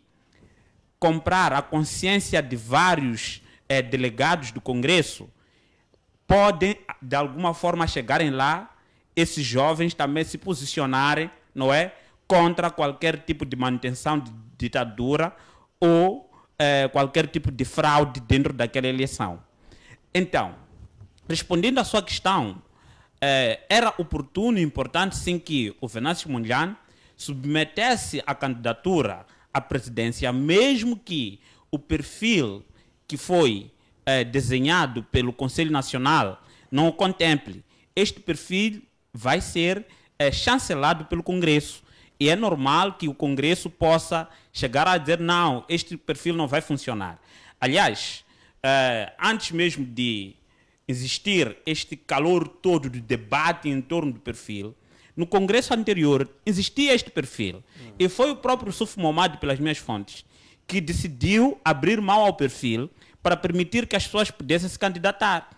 comprar a consciência de vários delegados do Congresso, podem, de alguma forma, chegarem lá, esses jovens também se posicionarem, não é, contra qualquer tipo de manutenção de ditadura ou qualquer tipo de fraude dentro daquela eleição. Então, respondendo à sua questão, era oportuno e importante, sim, que o Venâncio Mondlane submetesse a candidatura à presidência, mesmo que o perfil que foi desenhado pelo Conselho Nacional não o contemple. Este perfil vai ser chancelado pelo Congresso. E é normal que o Congresso possa chegar a dizer, não, este perfil não vai funcionar. Aliás, antes mesmo de existir este calor todo de debate em torno do perfil, no Congresso anterior existia este perfil. E foi o próprio Suf Momad, pelas minhas fontes, que decidiu abrir mão ao perfil para permitir que as pessoas pudessem se candidatar.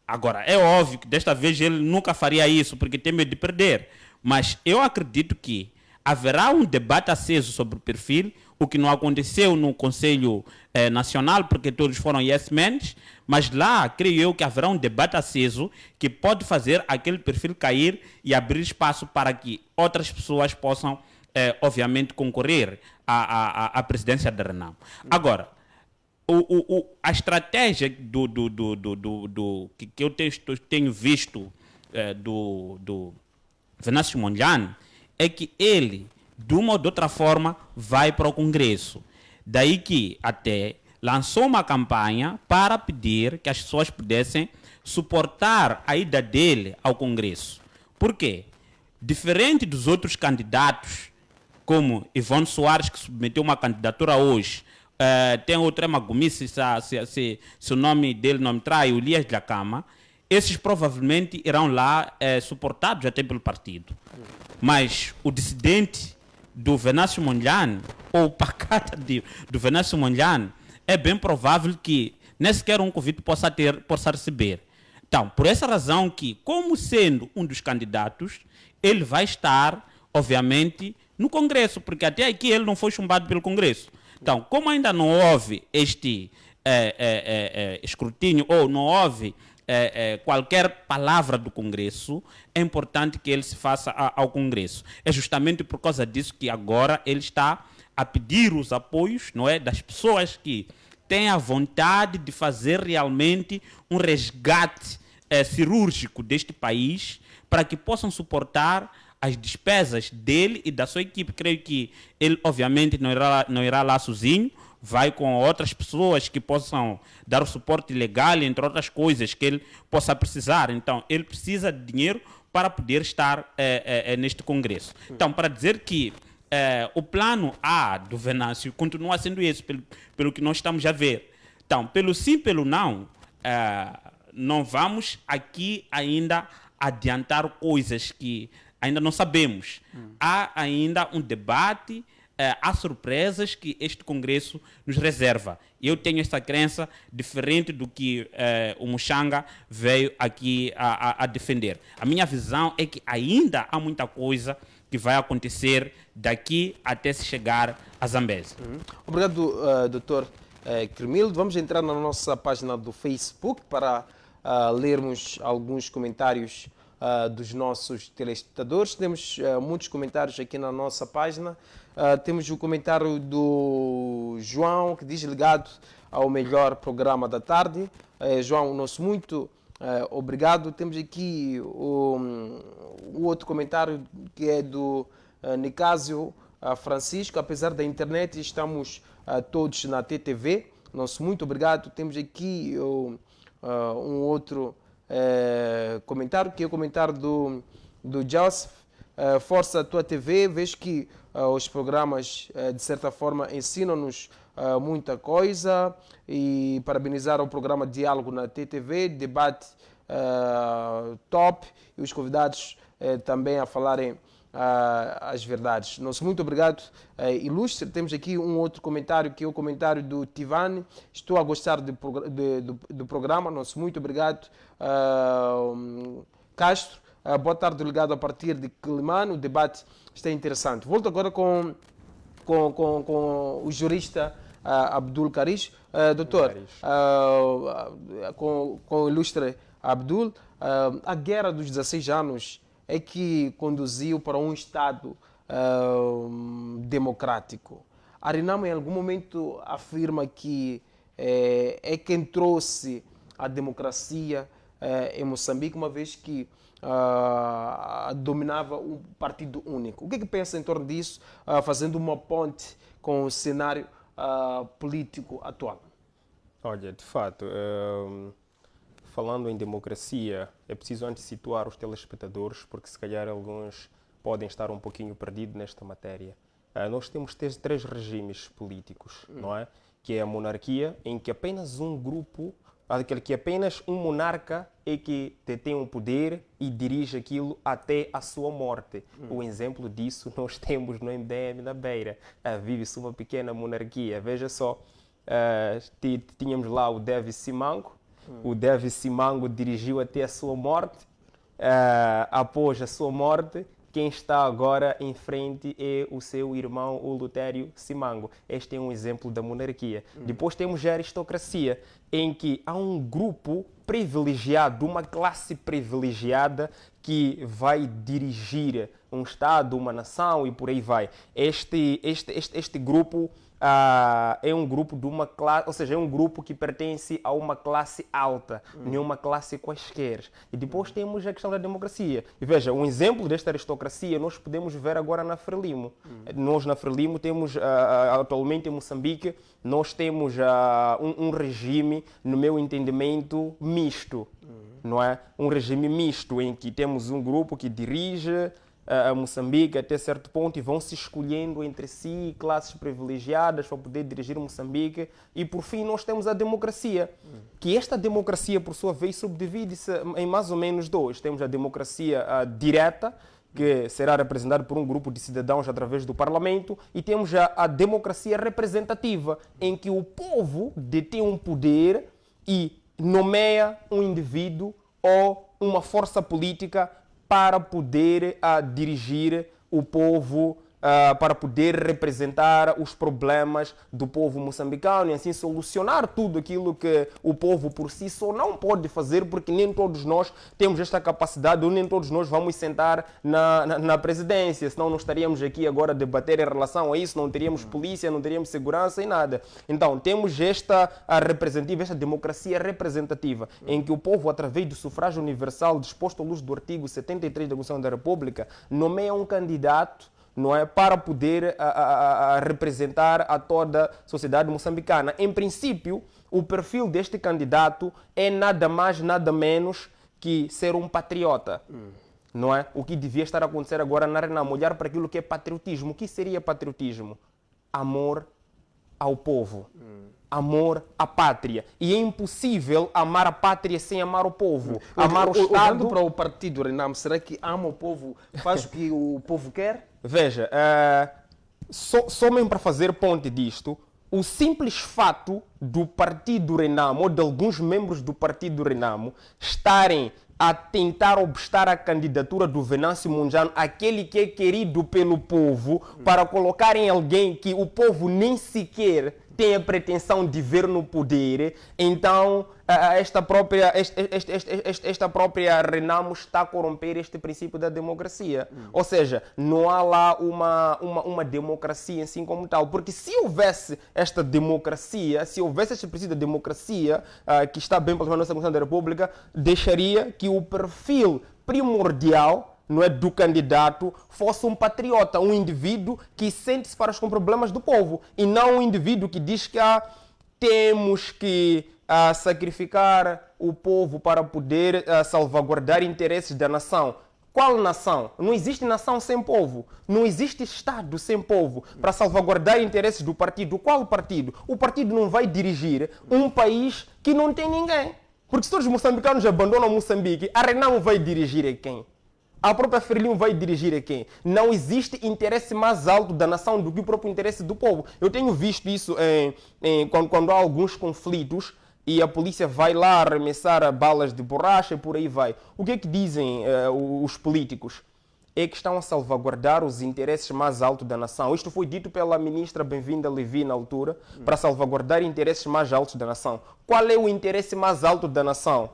Agora, é óbvio que desta vez ele nunca faria isso, porque tem medo de perder. Mas eu acredito que haverá um debate aceso sobre o perfil, o que não aconteceu no Conselho Nacional, porque todos foram yes men, mas lá creio eu que haverá um debate aceso que pode fazer aquele perfil cair e abrir espaço para que outras pessoas possam, obviamente, concorrer à presidência da Renamo. Agora, a estratégia que eu tenho visto do Venâncio Mondlane é que ele, de uma ou de outra forma, vai para o Congresso. Daí que até lançou uma campanha para pedir que as pessoas pudessem suportar a ida dele ao Congresso. Por quê? Diferente dos outros candidatos, como Ivone Soares, que submeteu uma candidatura hoje, tem outro Magumice, se o nome dele não me trai, o Elias da Cama, esses provavelmente irão lá suportados até pelo partido. Mas o dissidente do Venâncio Mondlane, ou pacata do Venâncio Mondlane, é bem provável que nem sequer um convite possa receber. Então, por essa razão que, como sendo um dos candidatos, ele vai estar, obviamente, no Congresso, porque até aqui ele não foi chumbado pelo Congresso. Então, como ainda não houve este escrutínio, ou não houve qualquer palavra do Congresso, é importante que ele se faça ao Congresso. É justamente por causa disso que agora ele está a pedir os apoios, não é, das pessoas que têm a vontade de fazer realmente um resgate cirúrgico deste país para que possam suportar as despesas dele e da sua equipe. Creio que ele, obviamente, não irá lá sozinho, vai com outras pessoas que possam dar o suporte legal, entre outras coisas que ele possa precisar. Então, ele precisa de dinheiro para poder estar neste Congresso. Então, para dizer que o plano A do Venâncio continua sendo esse, pelo que nós estamos a ver. Então, pelo sim, pelo não, não vamos aqui ainda adiantar coisas que ainda não sabemos. Há ainda um debate, há surpresas que este Congresso nos reserva. Eu tenho essa crença diferente do que o Muxanga veio aqui a defender. A minha visão é que ainda há muita coisa que vai acontecer daqui até se chegar a Zambésia. Obrigado, Dr. Cremildo. Vamos entrar na nossa página do Facebook para lermos alguns comentários dos nossos telespectadores. Temos muitos comentários aqui na nossa página. Temos o comentário do João, que diz: ligado ao melhor programa da tarde. João, nosso muito obrigado. Temos aqui o outro comentário, que é do Nicásio Francisco. Apesar da internet, estamos todos na TTV. Nosso muito obrigado. Temos aqui um outro comentário, que é o comentário do Joseph. Força a tua TV, vejo que os programas de certa forma ensinam-nos muita coisa, e parabenizar o programa Diálogo na TTV, debate top, e os convidados também a falarem as verdades. Nosso muito obrigado, Ilustre. Temos aqui um outro comentário, que é o comentário do Tivani. Estou a gostar do programa. Nosso muito obrigado, Castro. Boa tarde, ligado a partir de Quilimane. O debate está interessante. Volto agora com o jurista Abdul Karish. Doutor, com o ilustre Abdul, a guerra dos 16 anos é que conduziu para um Estado democrático. A Renamo, em algum momento, afirma que é quem trouxe a democracia em Moçambique, uma vez que dominava um partido único. O que é que pensa em torno disso, fazendo uma ponte com o cenário político atual? Olha, de fato, falando em democracia, é preciso antes situar os telespectadores, porque se calhar alguns podem estar um pouquinho perdidos nesta matéria. Nós temos três regimes políticos, não é? Que é a monarquia, em que apenas um grupo, que apenas um monarca é que detém o poder e dirige aquilo até a sua morte. O exemplo disso nós temos no MDM da Beira. Vive-se uma pequena monarquia. Veja só, tínhamos lá o Davis Simango. O Davis Simango dirigiu até a sua morte. Após a sua morte, quem está agora em frente é o seu irmão, o Lutério Simango. Este é um exemplo da monarquia. Depois temos a aristocracia, em que há um grupo privilegiado, uma classe privilegiada que vai dirigir um Estado, uma nação e por aí vai. Este grupo é um grupo de uma classe, ou seja, é um grupo que pertence a uma classe alta, não é uma classe quaisquer. E depois temos a questão da democracia. E veja, um exemplo desta aristocracia nós podemos ver agora na Frelimo. Nós na Frelimo temos, atualmente em Moçambique, nós temos um regime, no meu entendimento, misto. Não é? Um regime misto em que temos um grupo que dirige a Moçambique até certo ponto e vão se escolhendo entre si classes privilegiadas para poder dirigir Moçambique e por fim nós temos a democracia, que esta democracia por sua vez subdivide-se em mais ou menos dois. Temos a democracia direta, que será representada por um grupo de cidadãos através do Parlamento, e temos a democracia representativa, em que o povo detém um poder e nomeia um indivíduo ou uma força política para poder dirigir o povo, para poder representar os problemas do povo moçambicano e assim solucionar tudo aquilo que o povo por si só não pode fazer, porque nem todos nós temos esta capacidade, ou nem todos nós vamos sentar na presidência, senão não estaríamos aqui agora a debater em relação a isso, não teríamos polícia, não teríamos segurança e nada. Então, temos esta democracia representativa, em que o povo, através do sufrágio universal disposto à luz do artigo 73 da Constituição da República, nomeia um candidato, não é, para poder representar a toda a sociedade moçambicana. Em princípio, o perfil deste candidato é nada mais, nada menos que ser um patriota. Não é? O que devia estar a acontecer agora na Renamo, olhar para aquilo que é patriotismo. O que seria patriotismo? Amor ao povo. Amor à pátria. E é impossível amar a pátria sem amar o povo. Amar o Estado. Olhando para o partido Renamo, será que ama o povo, faz o que o povo quer? Veja, só mesmo para fazer ponte disto, o simples fato do partido Renamo, ou de alguns membros do partido Renamo, estarem a tentar obstar a candidatura do Venâncio Mondlane, aquele que é querido pelo povo, para colocarem alguém que o povo nem sequer tem a pretensão de ver no poder, então esta própria Renamo está a corromper este princípio da democracia. Ou seja, não há lá uma democracia assim como tal. Porque se houvesse esta democracia, se houvesse este princípio da democracia, que está bem plasmado na nossa Constituição da República, deixaria que o perfil primordial, não é, do candidato fosse um patriota, um indivíduo que sente-se para com os problemas do povo, e não um indivíduo que diz que temos que sacrificar o povo para poder salvaguardar interesses da nação. Qual nação? Não existe nação sem povo. Não existe Estado sem povo para salvaguardar interesses do partido. Qual partido? O partido não vai dirigir um país que não tem ninguém. Porque se todos os moçambicanos abandonam Moçambique, a Renamo vai dirigir a quem? A própria Frelimo vai dirigir a quem? Não existe interesse mais alto da nação do que o próprio interesse do povo. Eu tenho visto isso quando há alguns conflitos e a polícia vai lá arremessar balas de borracha e por aí vai. O que é que dizem os políticos? É que estão a salvaguardar os interesses mais altos da nação. Isto foi dito pela ministra Bem-vinda Levi na altura, para salvaguardar interesses mais altos da nação. Qual é o interesse mais alto da nação?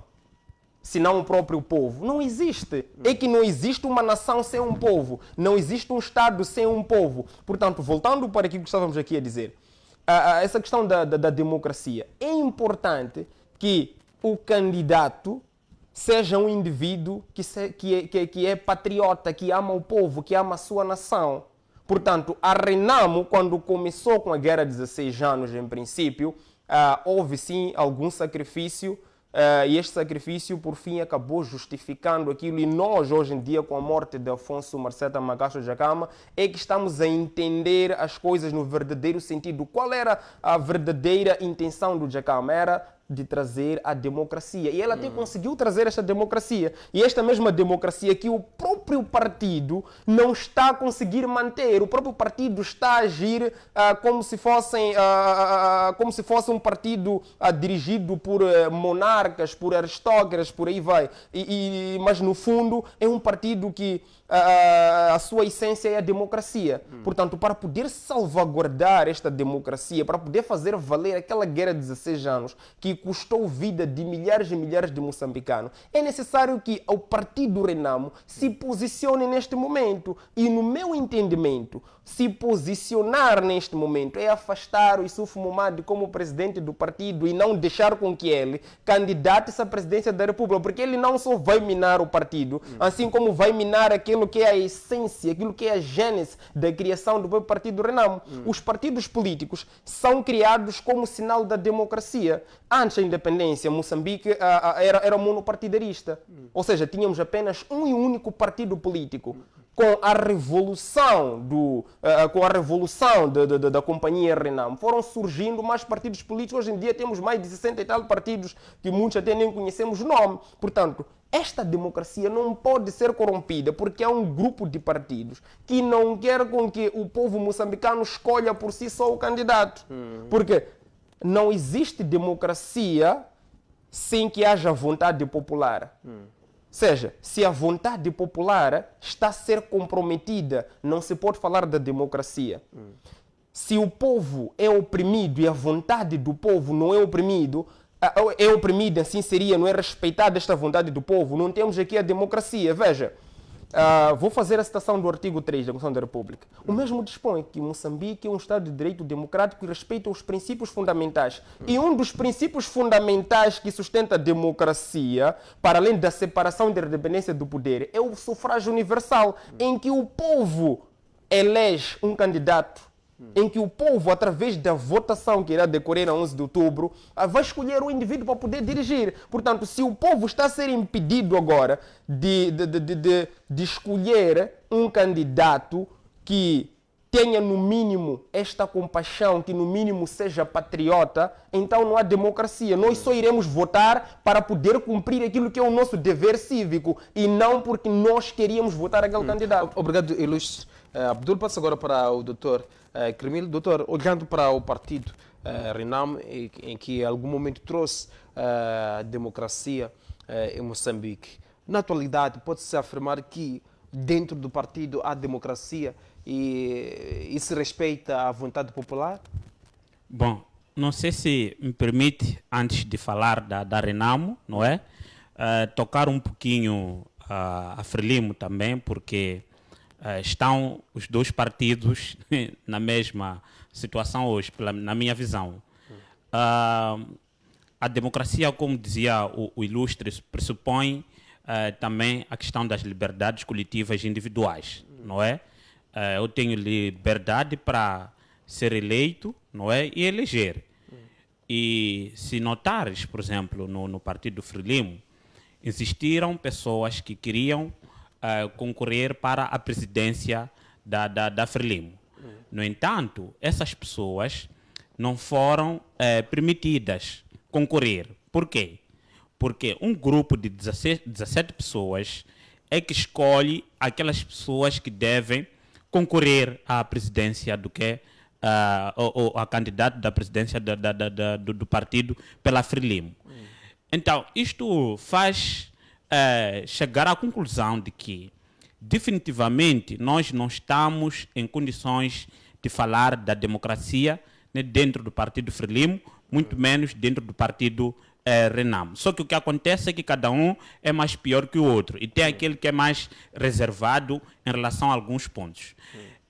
Senão o próprio povo. Não existe. É que não existe uma nação sem um povo. Não existe um Estado sem um povo. Portanto, voltando para aquilo que estávamos aqui a dizer, essa questão da democracia, é importante que o candidato seja um indivíduo que é patriota, que ama o povo, que ama a sua nação. Portanto, a Renamo, quando começou com a guerra de 16 anos, em princípio, houve sim algum sacrifício, e este sacrifício, por fim, acabou justificando aquilo. E nós, hoje em dia, com a morte de Afonso Marceta Magacho Jacama, é que estamos a entender as coisas no verdadeiro sentido. Qual era a verdadeira intenção do Jacama? Era de trazer a democracia. E ela até conseguiu trazer esta democracia. E esta mesma democracia que o próprio partido não está a conseguir manter. O próprio partido está a agir como se fosse um partido dirigido por monarcas, por aristócratas, por aí vai. Mas no fundo é um partido que a sua essência é a democracia. Portanto, para poder salvaguardar esta democracia, para poder fazer valer aquela guerra de 16 anos que custou vida de milhares e milhares de moçambicanos, é necessário que o Partido Renamo se posicione neste momento. E, no meu entendimento, se posicionar neste momento é afastar o Issoufou Momad como presidente do partido e não deixar com que ele candidate-se à presidência da República, porque ele não só vai minar o partido, assim como vai minar aquilo que é a essência, aquilo que é a gênese da criação do Partido Renamo. Os partidos políticos são criados como sinal da democracia. Antes da independência, Moçambique era monopartidarista, ou seja, tínhamos apenas um e único partido político. Com a revolução, da companhia Renamo, foram surgindo mais partidos políticos. Hoje em dia temos mais de 60 e tal partidos que muitos até nem conhecemos o nome. Portanto, esta democracia não pode ser corrompida porque há um grupo de partidos que não quer com que o povo moçambicano escolha por si só o candidato. Porque não existe democracia sem que haja vontade popular. Seja, se a vontade popular está a ser comprometida, não se pode falar da democracia. Se o povo é oprimido e a vontade do povo não é oprimida, assim seria, não é respeitada esta vontade do povo, não temos aqui a democracia. Veja, vou fazer a citação do artigo 3 da Constituição da República. O mesmo dispõe que Moçambique é um Estado de Direito Democrático e respeita os princípios fundamentais. E um dos princípios fundamentais que sustenta a democracia, para além da separação e da independência do poder, é o sufrágio universal, em que o povo elege um candidato, em que o povo, através da votação que irá decorrer a 11 de outubro, vai escolher um indivíduo para poder dirigir. Portanto, se o povo está a ser impedido agora de escolher um candidato que tenha no mínimo esta compaixão, que no mínimo seja patriota, então não há democracia. Nós só iremos votar para poder cumprir aquilo que é o nosso dever cívico e não porque nós queríamos votar aquele candidato. Obrigado, ilustre. Abdul, passa agora para o doutor Cremil. Doutor, olhando para o partido Renamo, em que em algum momento trouxe a democracia em Moçambique, na atualidade pode-se afirmar que dentro do partido há democracia e se respeita a vontade popular? Bom, não sei se me permite, antes de falar da Renamo, não é? Tocar um pouquinho a Frelimo também, porque estão os dois partidos na mesma situação hoje, na minha visão. A democracia, como dizia o ilustre, pressupõe também a questão das liberdades coletivas individuais, não é? Eu tenho liberdade para ser eleito, não é? E eleger. E se notares, por exemplo, no partido Frelimo, existiram pessoas que queriam concorrer para a presidência da Frelimo. No entanto, essas pessoas não foram permitidas concorrer. Por quê? Porque um grupo de 17 pessoas é que escolhe aquelas pessoas que devem concorrer à presidência ou a candidato da presidência do partido pela Frelimo. Então, isto faz chegar à conclusão de que, definitivamente, nós não estamos em condições de falar da democracia, né, dentro do partido Frelimo, muito menos dentro do partido Renamo. Só que o que acontece é que cada um é mais pior que o outro e tem aquele que é mais reservado em relação a alguns pontos.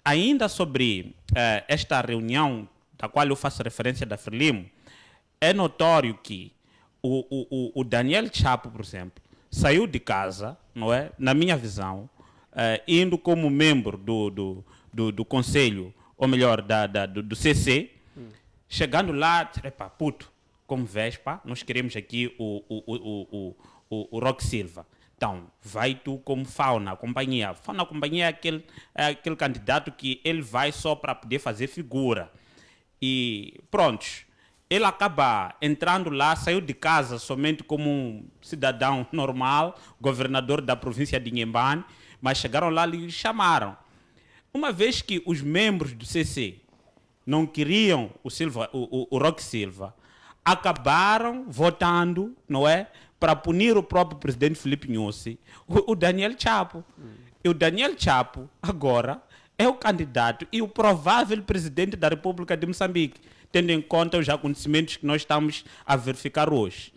Ainda sobre esta reunião da qual eu faço referência da Frelimo, é notório que o Daniel Chapo, por exemplo, saiu de casa, não é? Na minha visão, indo como membro do conselho, ou melhor, do CC, chegando lá, epa, puto, como Vespa, nós queremos aqui o Roque Silva. Então, vai tu como Fauna Companhia. Fauna Companhia é aquele candidato que ele vai só para poder fazer figura. E prontos. Ele acaba entrando lá, saiu de casa somente como um cidadão normal, governador da província de Inhambane, mas chegaram lá e lhe chamaram. Uma vez que os membros do CC não queriam o Roque Silva, acabaram votando, não é, para punir o próprio presidente Filipe Nyusi, o Daniel Chapo. E o Daniel Chapo, agora, é o candidato e o provável presidente da República de Moçambique, tendo em conta os acontecimentos que nós estamos a verificar hoje.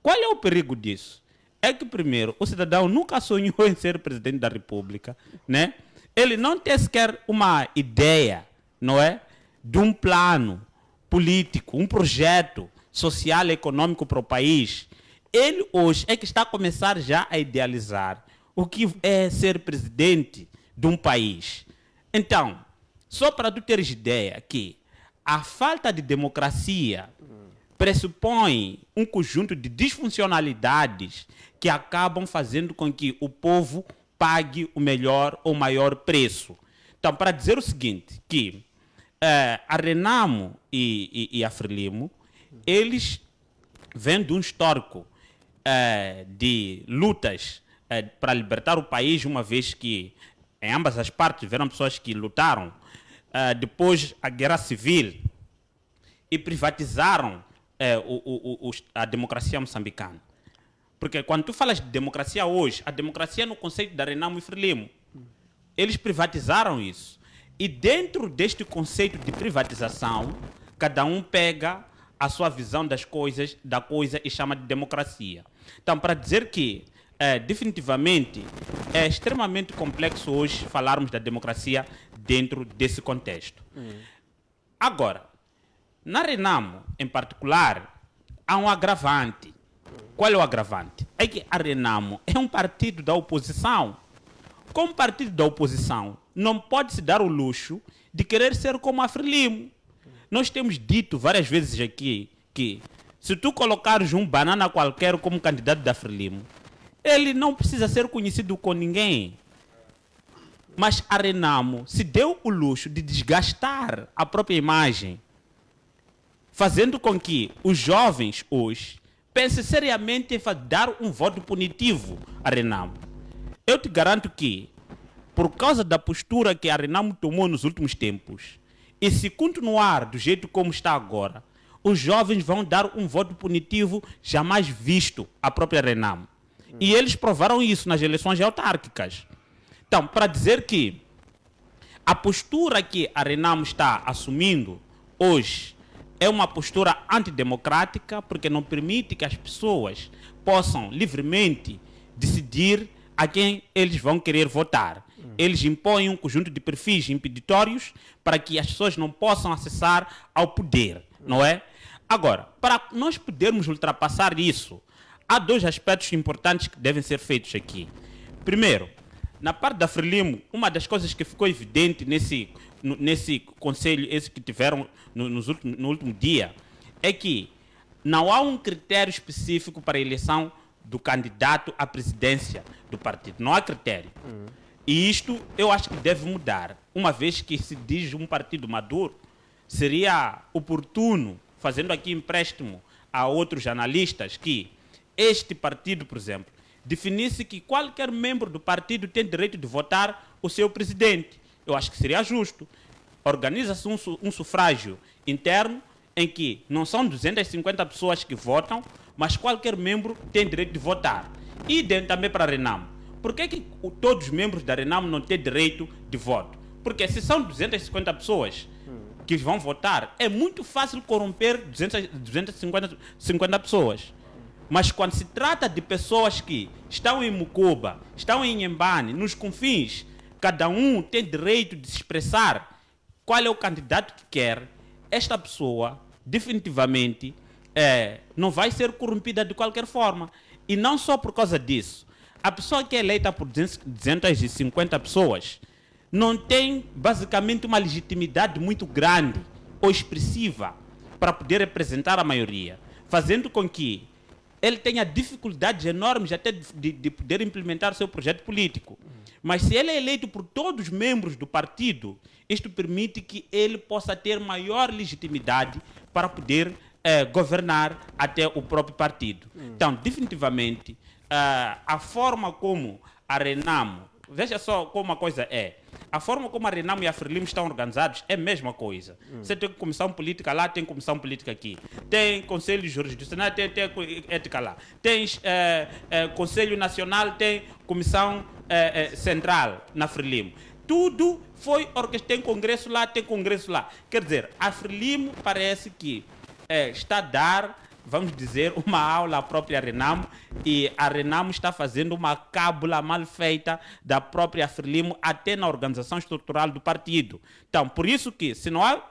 Qual é o perigo disso? É que, primeiro, o cidadão nunca sonhou em ser presidente da República, né? Ele não tem sequer uma ideia, não é, de um plano político, um projeto social e econômico para o país. Ele hoje é que está a começar já a idealizar o que é ser presidente de um país. Então, só para tu teres ideia que a falta de democracia pressupõe um conjunto de disfuncionalidades que acabam fazendo com que o povo pague o melhor ou maior preço. Então, para dizer o seguinte, que a Renamo e a Frelimo, eles vêm de um histórico de lutas para libertar o país, uma vez que em ambas as partes tiveram pessoas que lutaram depois a guerra civil e privatizaram a democracia moçambicana. Porque quando tu falas de democracia hoje, a democracia no conceito da Renamo e Frelimo, eles privatizaram isso. E dentro deste conceito de privatização, cada um pega a sua visão das coisas, da coisa e chama de democracia. Então, para dizer que definitivamente é extremamente complexo hoje falarmos da democracia dentro desse contexto. Agora, na Renamo, em particular, há um agravante. Qual é o agravante? É que a Renamo é um partido da oposição. Como partido da oposição, não pode se dar o luxo de querer ser como a Frelimo. Nós temos dito várias vezes aqui que se tu colocares um banana qualquer como candidato da Frelimo, ele não precisa ser conhecido com ninguém. Mas a Renamo se deu o luxo de desgastar a própria imagem, fazendo com que os jovens hoje pensem seriamente em dar um voto punitivo à Renamo. Eu te garanto que, por causa da postura que a Renamo tomou nos últimos tempos, e se continuar do jeito como está agora, os jovens vão dar um voto punitivo jamais visto à própria Renamo. E eles provaram isso nas eleições autárquicas. Então, para dizer que a postura que a Renamo está assumindo hoje é uma postura antidemocrática, porque não permite que as pessoas possam livremente decidir a quem eles vão querer votar. Eles impõem um conjunto de perfis impeditórios para que as pessoas não possam acessar ao poder, não é? Agora, para nós podermos ultrapassar isso, há dois aspectos importantes que devem ser feitos aqui. Primeiro, na parte da Frelimo, uma das coisas que ficou evidente nesse conselho esse que tiveram no último dia é que não há um critério específico para a eleição do candidato à presidência do partido. Não há critério. E isto eu acho que deve mudar. Uma vez que se diz um partido maduro, seria oportuno, fazendo aqui empréstimo a outros analistas, que este partido, por exemplo, definisse que qualquer membro do partido tem direito de votar o seu presidente. Eu acho que seria justo. Organiza-se um sufrágio interno em que não são 250 pessoas que votam, mas qualquer membro tem direito de votar. E também para a Renamo. Por que todos os membros da Renamo não têm direito de voto? Porque se são 250 pessoas que vão votar, é muito fácil corromper 250 pessoas. Mas quando se trata de pessoas que estão em Mucuba, estão em Nhembane, nos confins, cada um tem direito de se expressar qual é o candidato que quer. Esta pessoa, definitivamente, não vai ser corrompida de qualquer forma. E não só por causa disso. A pessoa que é eleita por 250 pessoas não tem, basicamente, uma legitimidade muito grande ou expressiva para poder representar a maioria, fazendo com que ele tenha dificuldades enormes até de poder implementar o seu projeto político. Mas se ele é eleito por todos os membros do partido, isto permite que ele possa ter maior legitimidade para poder governar até o próprio partido. Então, definitivamente, a forma como a Renamo, veja só como a coisa é, A forma como a Renamo e a Frelimo estão organizados é a mesma coisa. Você tem comissão política lá, tem comissão política aqui. Tem conselho jurisdicional, tem ética lá. Tem conselho nacional, tem comissão central na Frelimo. Tudo foi orquestrado. Tem congresso lá, tem congresso lá. Quer dizer, a Frelimo parece que está a dar, vamos dizer, uma aula à própria Renamo, e a Renamo está fazendo uma cábula mal feita da própria Frelimo até na organização estrutural do partido. Então, por isso que, se não há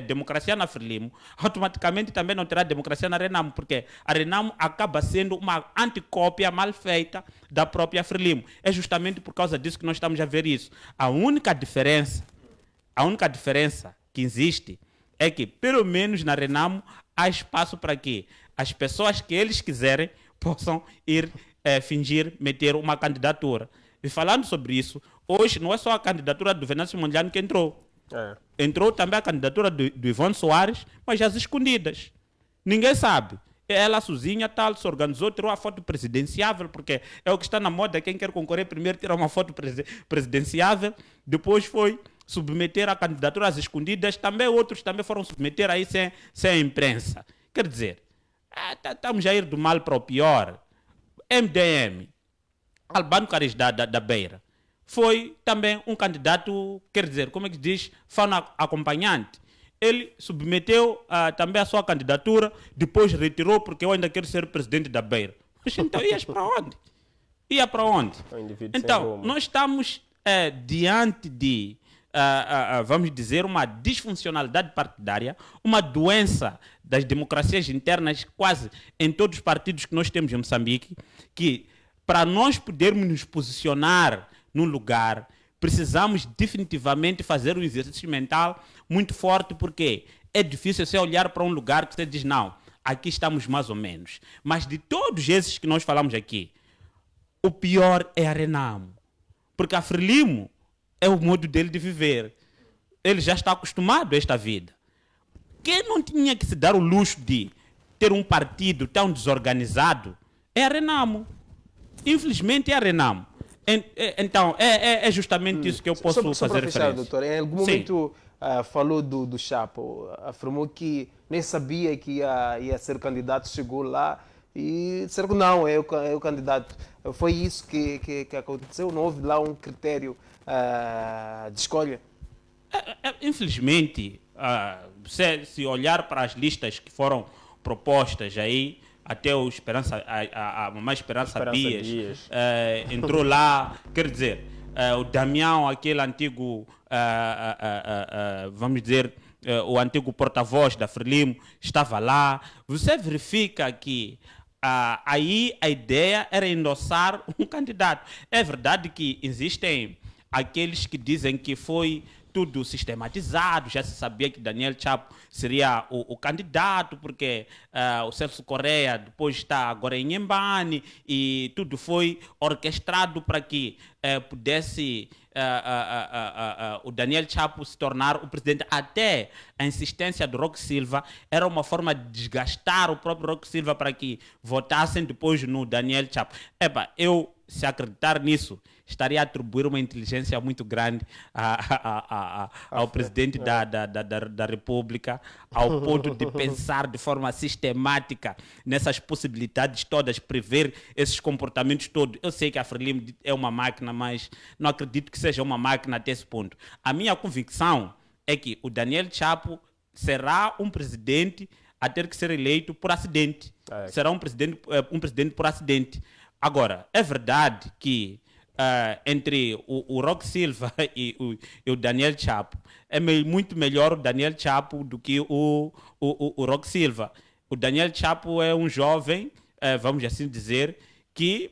democracia na Frelimo, automaticamente também não terá democracia na Renamo, porque a Renamo acaba sendo uma anticópia mal feita da própria Frelimo. É justamente por causa disso que nós estamos a ver isso. A única diferença que existe é que, pelo menos na Renamo, há espaço para que as pessoas que eles quiserem possam ir fingir meter uma candidatura. E falando sobre isso, hoje não é só a candidatura do Venâncio Mondlane que entrou. Entrou também a candidatura do Ivone Soares, mas às escondidas. Ninguém sabe. Ela sozinha tal, se organizou, tirou a foto presidenciável, porque é o que está na moda, quem quer concorrer primeiro tira uma foto presidenciável, depois foi submeter a candidatura às escondidas, também outros também foram submeter aí sem a imprensa. Quer dizer, estamos a ir do mal para o pior. MDM, Albano Caris da Beira, foi também um candidato, quer dizer, como é que diz, fã acompanhante. Ele submeteu também a sua candidatura, depois retirou porque eu ainda quero ser presidente da Beira. Mas então ias para onde? Ia para onde? Então, nós estamos diante de, vamos dizer, uma disfuncionalidade partidária, uma doença das democracias internas quase em todos os partidos que nós temos em Moçambique, que para nós podermos nos posicionar num lugar, precisamos definitivamente fazer um exercício mental muito forte, porque é difícil você olhar para um lugar que você diz, não, aqui estamos mais ou menos. Mas de todos esses que nós falamos aqui, o pior é a Renamo. Porque a Frelimo é o modo dele de viver. Ele já está acostumado a esta vida. Quem não tinha que se dar o luxo de ter um partido tão desorganizado é a Renamo. Infelizmente é a Renamo. Então, é justamente isso que eu posso fazer referência. Doutor, em algum momento falou do Chapo, afirmou que nem sabia que ia ser candidato, chegou lá e disseram que não, é o candidato. Foi isso que aconteceu? Não houve lá um critério de escolha? Infelizmente, se olhar para as listas que foram propostas aí, até o a Mamãe Esperança Bias entrou lá, quer dizer, o Damião, aquele antigo, vamos dizer, o antigo porta-voz da Frelimo, estava lá. Você verifica que aí a ideia era endossar um candidato. É verdade que existem aqueles que dizem que foi tudo sistematizado, já se sabia que Daniel Chapo seria o candidato, porque o Celso Correia depois está agora em Nhembane, e tudo foi orquestrado para que pudesse o Daniel Chapo se tornar o presidente. Até a insistência do Roque Silva era uma forma de desgastar o próprio Roque Silva para que votassem depois no Daniel Chapo. Eu, se acreditar nisso, estaria a atribuir uma inteligência muito grande ao presidente da República, ao ponto de pensar de forma sistemática nessas possibilidades todas, prever esses comportamentos todos. Eu sei que a Frelimo é uma máquina, mas não acredito que seja uma máquina até esse ponto. A minha convicção é que o Daniel Chapo será um presidente a ter que ser eleito por acidente. Será um presidente por acidente. Agora, é verdade que entre o Roque Silva e o Daniel Chapo, é muito melhor o Daniel Chapo do que o Roque Silva. O Daniel Chapo é um jovem, vamos assim dizer, que,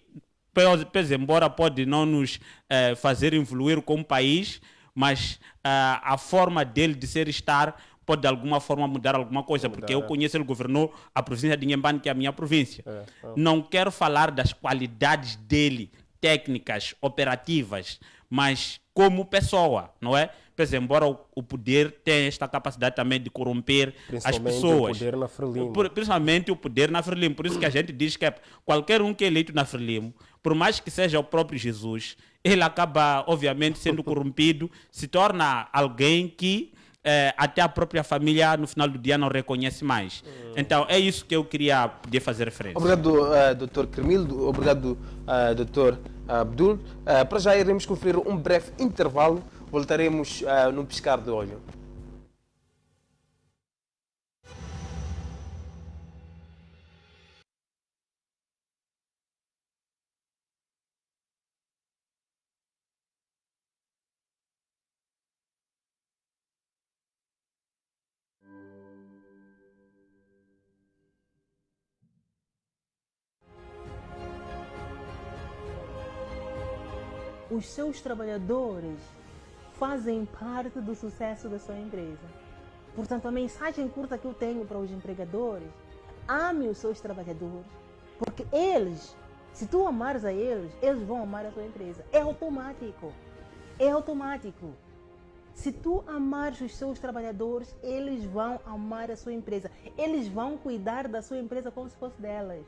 pese embora pode não nos fazer evoluir como país, mas a forma dele de ser e estar pode de alguma forma mudar alguma coisa, porque eu conheço, ele governou a província de Nhembane, que é a minha província. Não quero falar das qualidades dele, técnicas, operativas, mas como pessoa, não é? Pese embora o poder tenha esta capacidade também de corromper as pessoas. O poder na Frelimo. Principalmente o poder na Frelimo. Por isso que a gente diz que qualquer um que é eleito na Frelimo, por mais que seja o próprio Jesus, ele acaba, obviamente, sendo corrompido, se torna alguém que até a própria família, no final do dia, não reconhece mais. Então, é isso que eu queria poder fazer referência. Obrigado, Dr. Kermil. Obrigado, Dr. Abdul. Para já iremos conferir um breve intervalo. Voltaremos no piscar de olho. Os seus trabalhadores fazem parte do sucesso da sua empresa. Portanto, a mensagem curta que eu tenho para os empregadores: ame os seus trabalhadores, porque eles, se tu amares a eles, eles vão amar a tua empresa. É automático. É automático. Se tu amares os seus trabalhadores, eles vão amar a sua empresa. Eles vão cuidar da sua empresa como se fosse delas.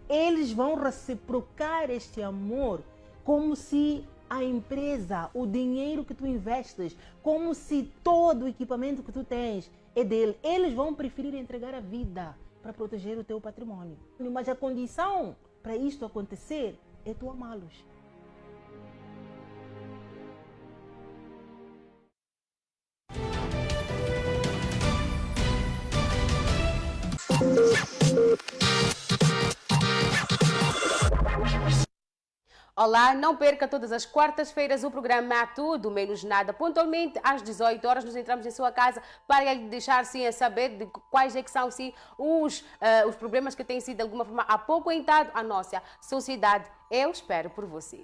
Eles vão reciprocar este amor como se a empresa, o dinheiro que tu investes, como se todo o equipamento que tu tens é dele. Eles vão preferir entregar a vida para proteger o teu patrimônio. Mas a condição para isto acontecer é tu amá-los. Olá, não perca todas as quartas-feiras o programa Tudo Menos Nada. Pontualmente às 18 horas nos entramos em sua casa para lhe deixar sim a saber de quais é que são sim os problemas que têm sido de alguma forma apoquentado a nossa sociedade. Eu espero por você.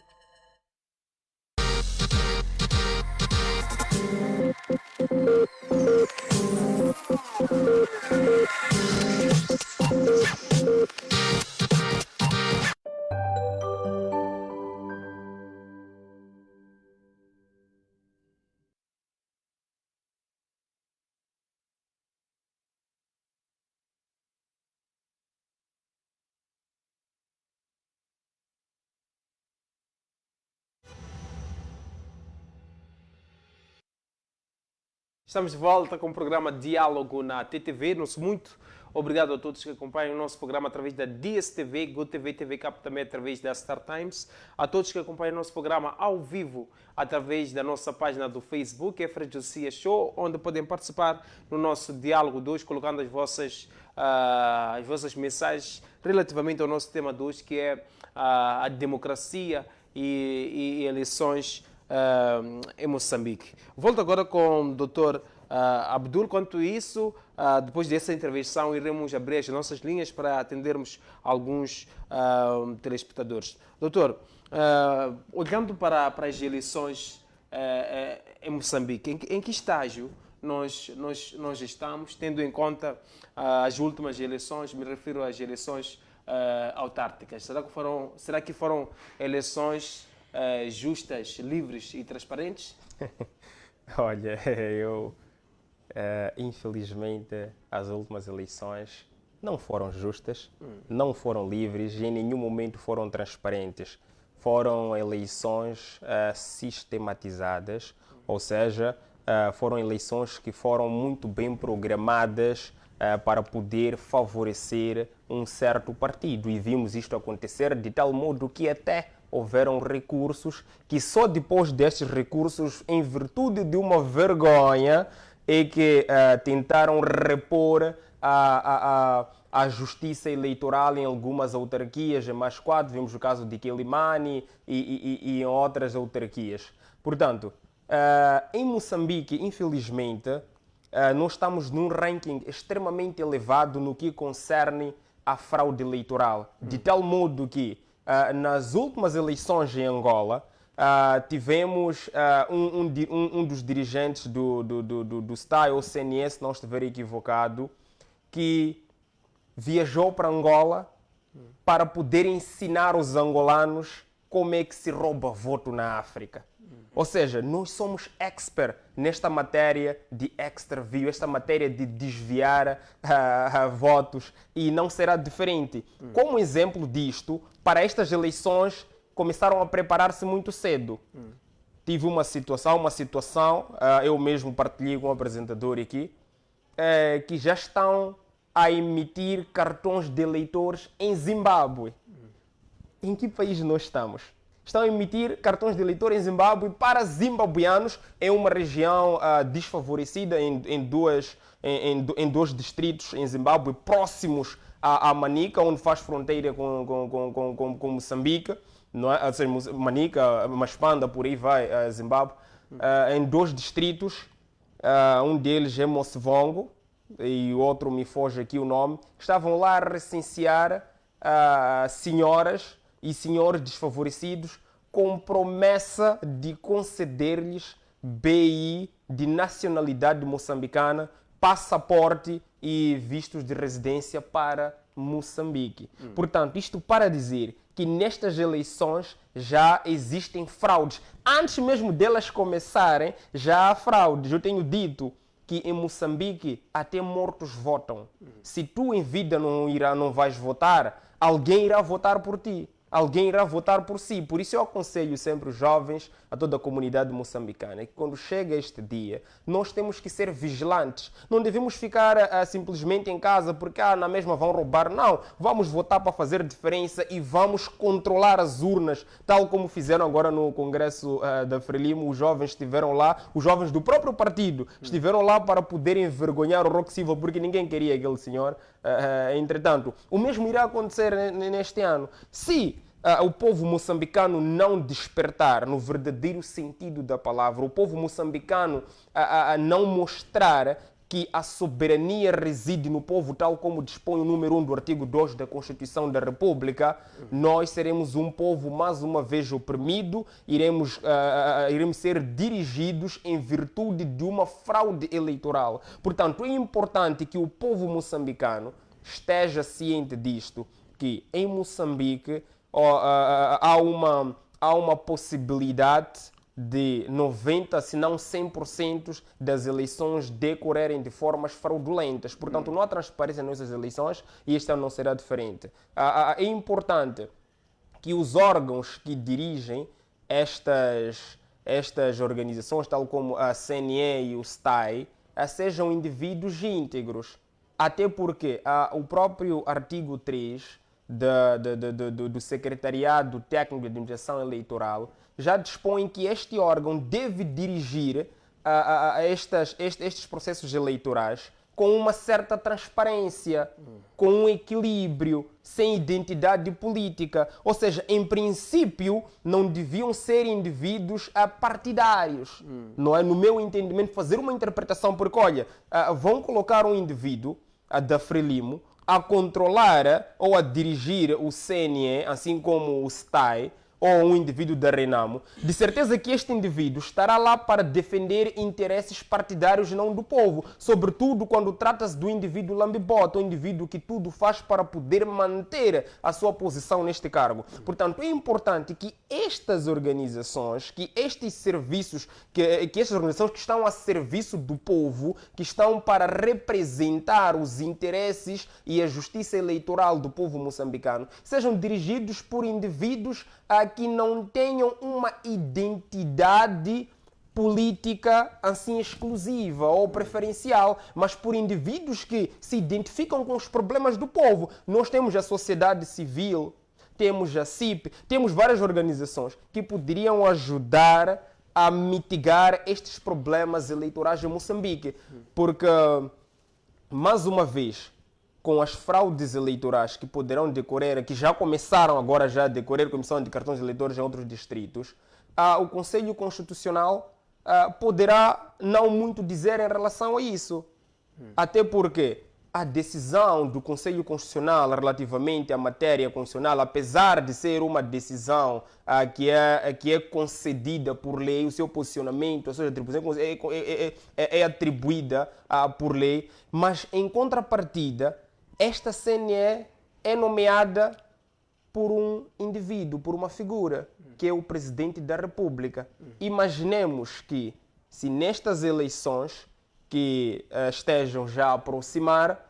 Estamos de volta com o programa Diálogo na TTV. Nosso muito obrigado a todos que acompanham o nosso programa através da DSTV, GoTV, TV Cap, também através da Star Times. A todos que acompanham o nosso programa ao vivo através da nossa página do Facebook, Efra Josia Show, onde podem participar no nosso diálogo de hoje, colocando as vossas mensagens relativamente ao nosso tema de hoje, que é a democracia e eleições em Moçambique. Volto agora com o Dr. Abdul. Quanto a isso, depois dessa intervenção, iremos abrir as nossas linhas para atendermos alguns telespectadores. Doutor, olhando para as eleições em Moçambique, em que estágio nós estamos, tendo em conta as últimas eleições, me refiro às eleições autárquicas? Será que foram eleições justas, livres e transparentes? Olha, infelizmente, as últimas eleições não foram justas, não foram livres e em nenhum momento foram transparentes. Foram eleições sistematizadas, ou seja, foram eleições que foram muito bem programadas para poder favorecer um certo partido. E vimos isto acontecer de tal modo que até houveram recursos que só depois destes recursos, em virtude de uma vergonha, é que tentaram repor a justiça eleitoral em algumas autarquias, em Mascate, vimos o caso de Quelimane e em outras autarquias. Portanto, em Moçambique, infelizmente, nós estamos num ranking extremamente elevado no que concerne à fraude eleitoral, de tal modo que nas últimas eleições em Angola, tivemos um dos dirigentes do STAI ou CNS, se não estiver equivocado, que viajou para Angola para poder ensinar os angolanos como é que se rouba voto na África. Ou seja, nós somos expert nesta matéria de extravio, esta matéria de desviar votos, e não será diferente. Como exemplo disto, para estas eleições, começaram a preparar-se muito cedo. Tive uma situação, eu mesmo partilhei com o apresentador aqui, que já estão a emitir cartões de eleitores em Zimbábue. Em que país nós estamos? Estão a emitir cartões de eleitor em Zimbábue para zimbabuianos em uma região desfavorecida, em dois distritos em Zimbábue, próximos a Manica, onde faz fronteira com Moçambique. Não é? Ou seja, Manica, Maspanda, por aí vai, Zimbábue. Em 2 distritos, um deles é Mocivongo, e o outro me foge aqui o nome, estavam lá a recensear senhoras e senhores desfavorecidos com promessa de conceder-lhes BI de nacionalidade moçambicana, passaporte e vistos de residência para Moçambique. Portanto, isto para dizer que nestas eleições já existem fraudes. Antes mesmo delas começarem, já há fraudes. Eu tenho dito que em Moçambique até mortos votam. Se tu em vida não vais votar, alguém irá votar por ti. Alguém irá votar por si. Por isso eu aconselho sempre os jovens, a toda a comunidade moçambicana, que quando chega este dia, nós temos que ser vigilantes. Não devemos ficar simplesmente em casa porque na mesma vão roubar. Não, vamos votar para fazer diferença e vamos controlar as urnas, tal como fizeram agora no Congresso da Frelimo. Os jovens estiveram lá, os jovens do próprio partido, estiveram lá para poderem envergonhar o Roque Silva, porque ninguém queria aquele senhor. Entretanto, o mesmo irá acontecer neste ano. Se o povo moçambicano não despertar no verdadeiro sentido da palavra, o povo moçambicano não mostrar que a soberania reside no povo, tal como dispõe o número 1 do artigo 2 da Constituição da República, nós seremos um povo mais uma vez oprimido, iremos ser dirigidos em virtude de uma fraude eleitoral. Portanto, é importante que o povo moçambicano esteja ciente disto, que em Moçambique há uma possibilidade de 90%, se não 100% das eleições decorrerem de formas fraudulentas. Portanto, não há transparência nessas eleições e este ano não será diferente. É importante que os órgãos que dirigem estas organizações, tal como a CNE e o STAI, sejam indivíduos íntegros. Até porque o próprio artigo 3 do Secretariado Técnico de Administração Eleitoral já dispõe que este órgão deve dirigir estes processos eleitorais com uma certa transparência, com um equilíbrio, sem identidade política. Ou seja, em princípio, não deviam ser indivíduos partidários. Não é, no meu entendimento, fazer uma interpretação, porque, olha, vão colocar um indivíduo da Frelimo a controlar ou a dirigir o CNE, assim como o STAI, ou um indivíduo da Renamo, de certeza que este indivíduo estará lá para defender interesses partidários e não do povo, sobretudo quando trata-se do indivíduo lambibota, um indivíduo que tudo faz para poder manter a sua posição neste cargo. Portanto, é importante que estas organizações, que estes serviços, que estas organizações que estão a serviço do povo, que estão para representar os interesses e a justiça eleitoral do povo moçambicano, sejam dirigidos por indivíduos que não tenham uma identidade política assim exclusiva ou preferencial, mas por indivíduos que se identificam com os problemas do povo. Nós temos a sociedade civil, temos a CIP, temos várias organizações que poderiam ajudar a mitigar estes problemas eleitorais em Moçambique, porque, mais uma vez, com as fraudes eleitorais que poderão decorrer, que já começaram agora já a decorrer, comissão de cartões de eleitores em outros distritos, o Conselho Constitucional poderá não muito dizer em relação a isso. Até porque a decisão do Conselho Constitucional relativamente à matéria constitucional, apesar de ser uma decisão que é concedida por lei, o seu posicionamento, a sua atribuição é atribuída por lei, mas em contrapartida, esta CNE é nomeada por um indivíduo, por uma figura, que é o Presidente da República. Imaginemos que, se nestas eleições que estejam já a aproximar,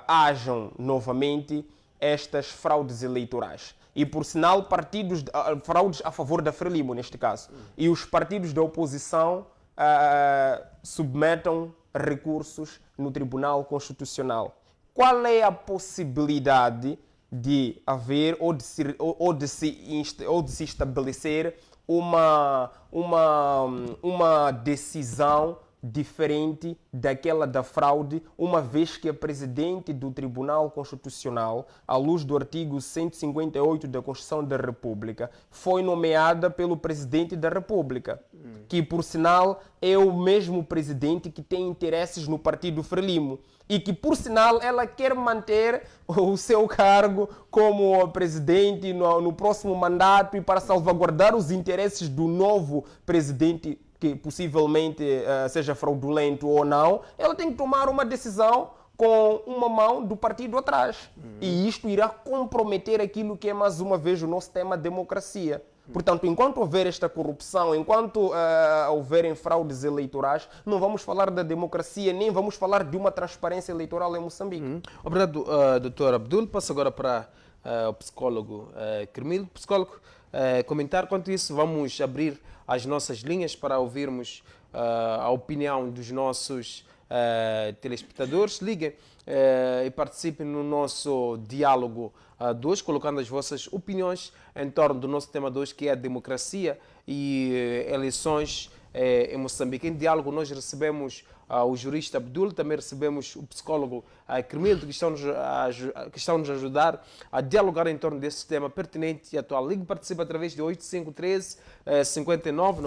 hajam novamente estas fraudes eleitorais. E, por sinal, fraudes a favor da Frelimo, neste caso. E os partidos da oposição submetam recursos no Tribunal Constitucional. Qual é a possibilidade de haver ou de se estabelecer uma decisão diferente daquela da fraude, uma vez que a presidente do Tribunal Constitucional, à luz do artigo 158 da Constituição da República, foi nomeada pelo presidente da República, que, por sinal, é o mesmo presidente que tem interesses no Partido Frelimo e que, por sinal, ela quer manter o seu cargo como presidente no próximo mandato e para salvaguardar os interesses do novo presidente, que possivelmente seja fraudulento ou não, ela tem que tomar uma decisão com uma mão do partido atrás. E isto irá comprometer aquilo que é, mais uma vez, o nosso tema democracia. Portanto, enquanto houver esta corrupção, enquanto houverem fraudes eleitorais, não vamos falar da democracia, nem vamos falar de uma transparência eleitoral em Moçambique. Obrigado, Dr. Abdul. Passo agora para o psicólogo Cremil. Psicólogo, comentar quanto isso, vamos abrir as nossas linhas para ouvirmos a opinião dos nossos telespectadores. Liguem e participem no nosso diálogo 2, colocando as vossas opiniões em torno do nosso tema 2, que é a democracia e eleições em Moçambique. Em diálogo nós recebemos o jurista Abdul, também recebemos o psicólogo Cremil, que estão nos a ajudar a dialogar em torno desse tema pertinente e atual. Ligue, participa através de 8513 59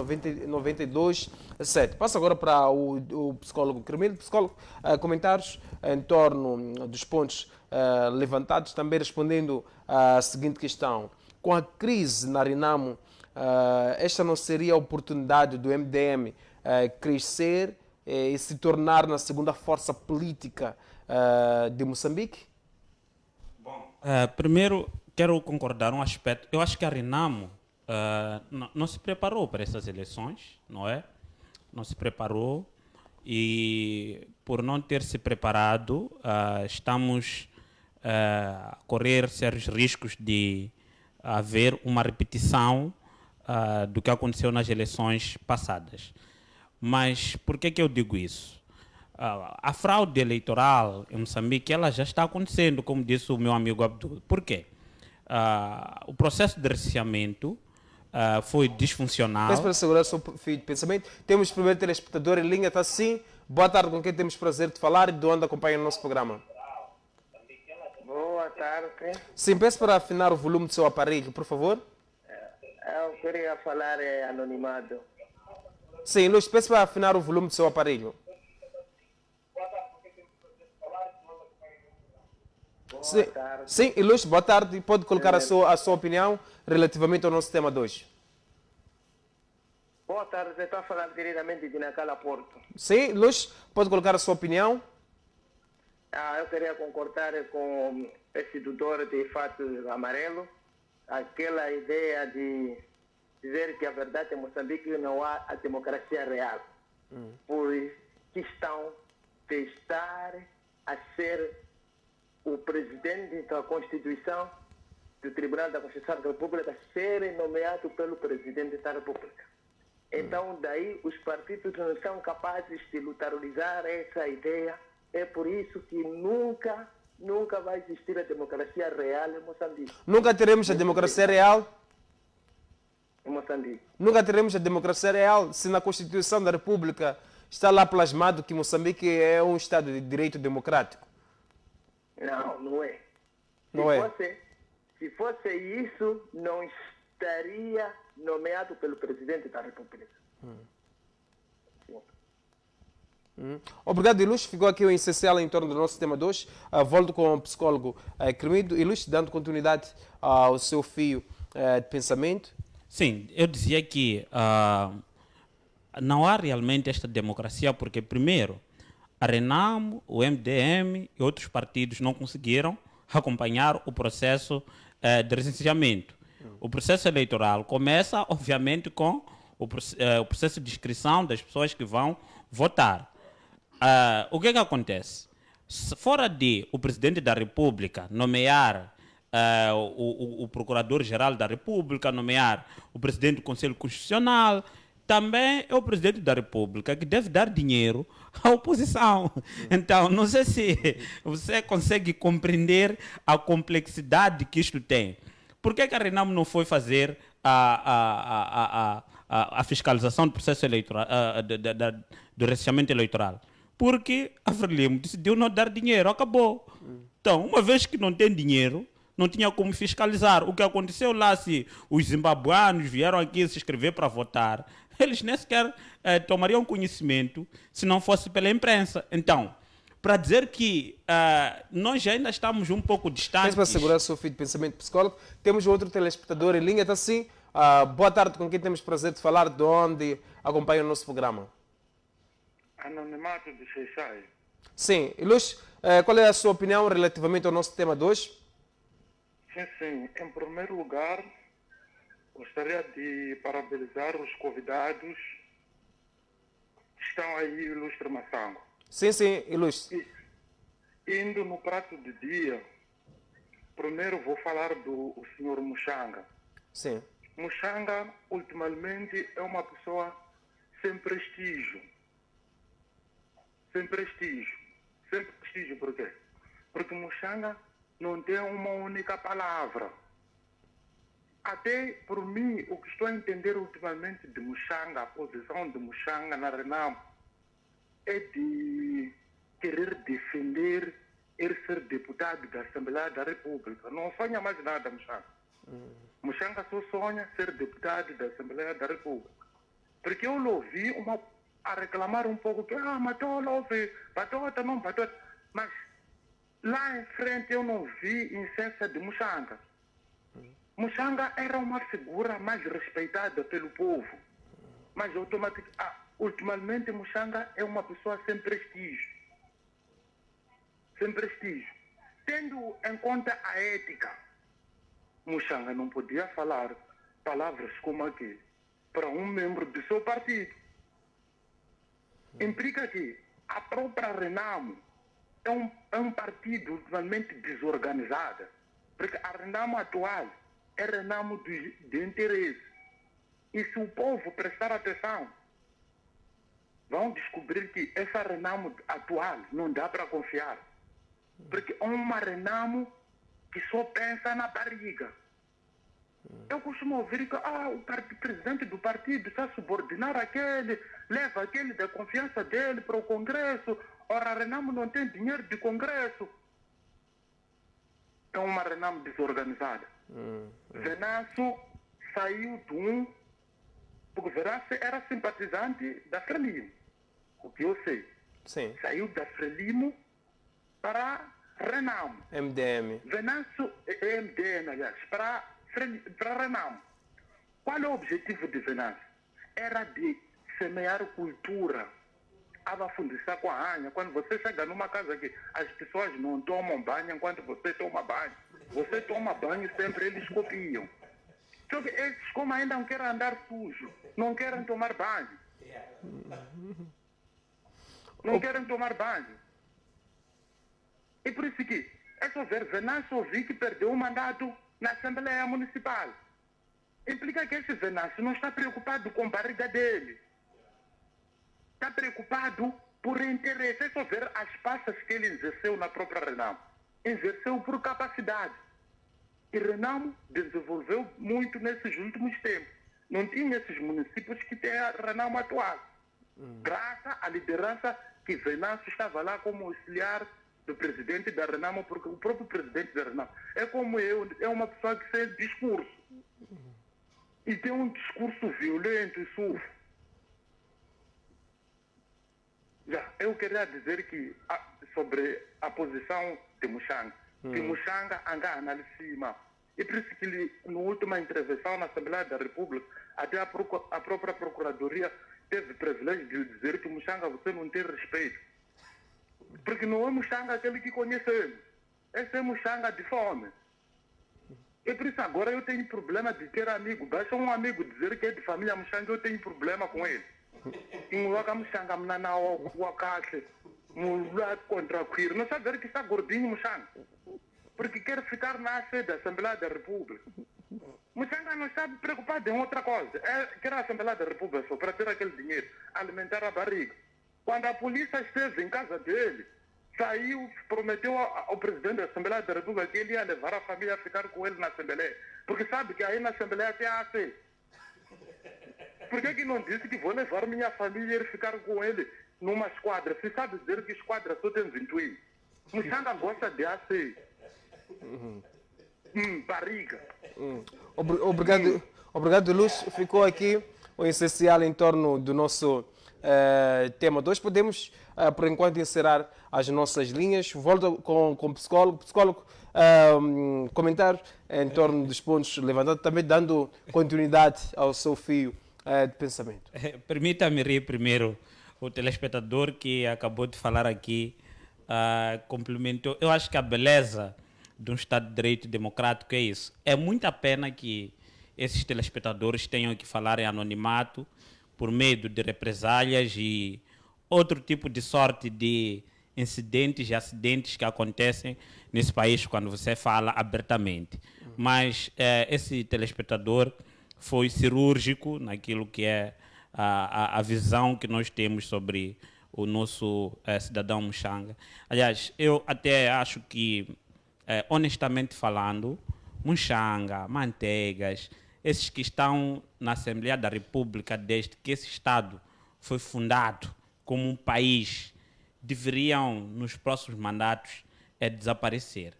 92 7. Passo agora para o psicólogo Cremil. Psicólogo, comentários em torno dos pontos levantados, também respondendo à seguinte questão. Com a crise na Renamo, esta não seria a oportunidade do MDM crescer e se tornar na segunda força política de Moçambique? Bom, primeiro quero concordar um aspecto. Eu acho que a Renamo não se preparou para essas eleições, não é? Não se preparou e, por não ter se preparado, estamos a correr sérios riscos de haver uma repetição do que aconteceu nas eleições passadas. Mas por que eu digo isso? A fraude eleitoral em Moçambique ela já está acontecendo, como disse o meu amigo Abdul. Por quê? O processo de recenseamento foi disfuncional. Peço para segurar o seu fio de pensamento. Temos o primeiro telespectador em linha, está sim. Boa tarde, com quem temos prazer de falar e de onde acompanha o nosso programa. Boa tarde. Sim, peço para afinar o volume do seu aparelho, por favor. Eu queria falar anonimado. Sim, Luís, peço para afinar o volume do seu aparelho. Sim, sim, e Luís, boa tarde. Pode colocar a sua opinião relativamente ao nosso tema de hoje. Boa tarde, você está falando diretamente de Nacala Porto. Sim, Luís, pode colocar a sua opinião. Eu queria concordar com esse doutor de fato amarelo, aquela ideia de dizer que a verdade em Moçambique não há a democracia real, por questão de estar a ser o presidente da Constituição, do Tribunal da Constituição da República, ser nomeado pelo presidente da República. Então, daí, os partidos não são capazes de lutarolizar essa ideia. É por isso que nunca vai existir a democracia real em Moçambique. Nunca teremos a democracia real? Em Moçambique. Nunca teremos a democracia real se na Constituição da República está lá plasmado que Moçambique é um Estado de direito democrático. Não é. Se fosse isso, não estaria nomeado pelo presidente da República. Obrigado, Ilux. Ficou aqui o essencial em torno do nosso tema 2. Volto com o psicólogo Cremido. Ilux, dando continuidade ao seu fio de pensamento. Sim, eu dizia que não há realmente esta democracia porque, primeiro, a Renamo, o MDM e outros partidos não conseguiram acompanhar o processo de recenseamento. O processo eleitoral começa, obviamente, com o processo de inscrição das pessoas que vão votar. O que acontece? Fora de o presidente da República nomear o Procurador-Geral da República, nomear o Presidente do Conselho Constitucional, também é o Presidente da República que deve dar dinheiro à oposição. Então, não sei se você consegue compreender a complexidade que isto tem. Por que a Renamo não foi fazer a fiscalização do processo eleitoral, do recenseamento eleitoral? Porque a Frelimo decidiu não dar dinheiro, acabou. Então, uma vez que não tem dinheiro, não tinha como fiscalizar. O que aconteceu lá, se os zimbabuanos vieram aqui se inscrever para votar, eles nem sequer tomariam conhecimento se não fosse pela imprensa. Então, para dizer que nós ainda estamos um pouco distantes... Para segurar o seu fio de pensamento psicólogo, temos outro telespectador em linha, está assim. Boa tarde, com quem temos prazer de falar, de onde acompanha o nosso programa. Anonimato de Seixai. Sim, e Luz, qual é a sua opinião relativamente ao nosso tema de hoje? Sim. Em primeiro lugar, gostaria de parabenizar os convidados que estão aí, Ilustre Massango. Sim, Ilustre. Indo no prato de dia, primeiro vou falar do senhor Muxanga. Sim. Muxanga, ultimamente, é uma pessoa sem prestígio. Sem prestígio. Sem prestígio por quê? Porque Muxanga não tem uma única palavra. Até por mim, o que estou a entender ultimamente de Muxanga, a posição de Muxanga na Renamo, é de querer defender ele ser deputado da Assembleia da República. Não sonha mais nada, Muxanga. Muxanga só sonha ser deputado da Assembleia da República. Porque eu ouvi a reclamar um pouco que, Matola, ouve, Batota, não, Batota. Mas lá em frente eu não vi incência de Muxanga. Muxanga era uma figura mais respeitada pelo povo. Mas ultimamente Muxanga é uma pessoa sem prestígio. Sem prestígio. Tendo em conta a ética, Muxanga não podia falar palavras como aqui para um membro do seu partido. Implica que a própria Renamo é um partido ultimamente desorganizado, porque a Renamo atual é Renamo de interesse. E se o povo prestar atenção, vão descobrir que essa Renamo atual não dá para confiar. Porque é uma Renamo que só pensa na barriga. Eu costumo ouvir que o presidente do partido está a subordinar aquele, leva aquele da confiança dele para o Congresso. Ora, a Renamo não tem dinheiro de Congresso. É uma Renamo desorganizada. Venâncio saiu porque Venâncio era simpatizante da Frelimo, o que eu sei. Sim. Saiu da Frelimo para Renamo. MDM. Venâncio é MDM, aliás, para Renamo. Qual é o objetivo de Venâncio? Era de semear cultura. Abafundisar com a Anha. Quando você chega numa casa que as pessoas não tomam banho enquanto você toma banho. Você toma banho sempre, eles copiam. Só que esses, como ainda não querem andar sujo, não querem tomar banho. Não querem tomar banho. E por isso que, é só ver, Venâncio ouvi que perdeu o mandato na Assembleia Municipal. Implica que esse Venâncio não está preocupado com a barriga dele. Está preocupado por interesse. É só ver as passas que ele exerceu na própria Renamo. Exerceu por capacidade. E Renamo desenvolveu muito nesses últimos tempos. Não tinha esses municípios que tem a Renamo atual. Graças à liderança que Venâncio estava lá como auxiliar do presidente da Renamo, porque o próprio presidente da Renamo é como eu, é uma pessoa que tem discurso. E tem um discurso violento e sujo. Eu queria dizer que sobre a posição de Muxanga, que Muxanga anda ali cima. E por isso que ele, na última intervenção na Assembleia da República, até a própria Procuradoria teve privilégio de dizer que Muxanga, você não tem respeito. Porque não é Muxanga aquele que conhecemos. Esse é Muxanga de fome. E por isso agora eu tenho problema de ter amigo. Basta um amigo dizer que é de família Muxanga, eu tenho problema com ele. Ingoka Muxanga mnana wa kahle. Mulwa contra queer. Não sabe que está gordinho Muxanga. porque quer ficar na sede da Assembleia da República. Moçanga não está preocupado em outra coisa. Quer a Assembleia da República só para ter aquele dinheiro, alimentar a barriga. Quando a polícia esteve em casa dele, saiu, prometeu ao presidente da Assembleia da República que ele ia levar a família a ficar com ele na Assembleia. Porque sabe que aí na Assembleia tem a AC. Por que não disse que vou levar minha família e ir ficar com ele numa esquadra? Você sabe dizer que esquadra só tem 21. Moçanga gosta de AC. Barriga. Obrigado, Luz. Ficou aqui o essencial em torno do nosso tema 2. Podemos, por enquanto, encerrar as nossas linhas. Volto com o psicólogo comentar em torno dos pontos levantados, também dando continuidade ao seu fio de pensamento. Permita-me rir primeiro. O telespectador que acabou de falar aqui complementou. Eu acho que a beleza de um Estado de Direito democrático é isso. É muita pena que esses telespectadores tenham que falar em anonimato por medo de represálias e outro tipo de sorte de incidentes e acidentes que acontecem nesse país quando você fala abertamente. Mas esse telespectador foi cirúrgico naquilo que é a visão que nós temos sobre o nosso cidadão Muxanga. Aliás, eu até acho que, honestamente falando, Muxanga, Manteigas, esses que estão na Assembleia da República desde que esse Estado foi fundado como um país, deveriam, nos próximos mandatos, desaparecer.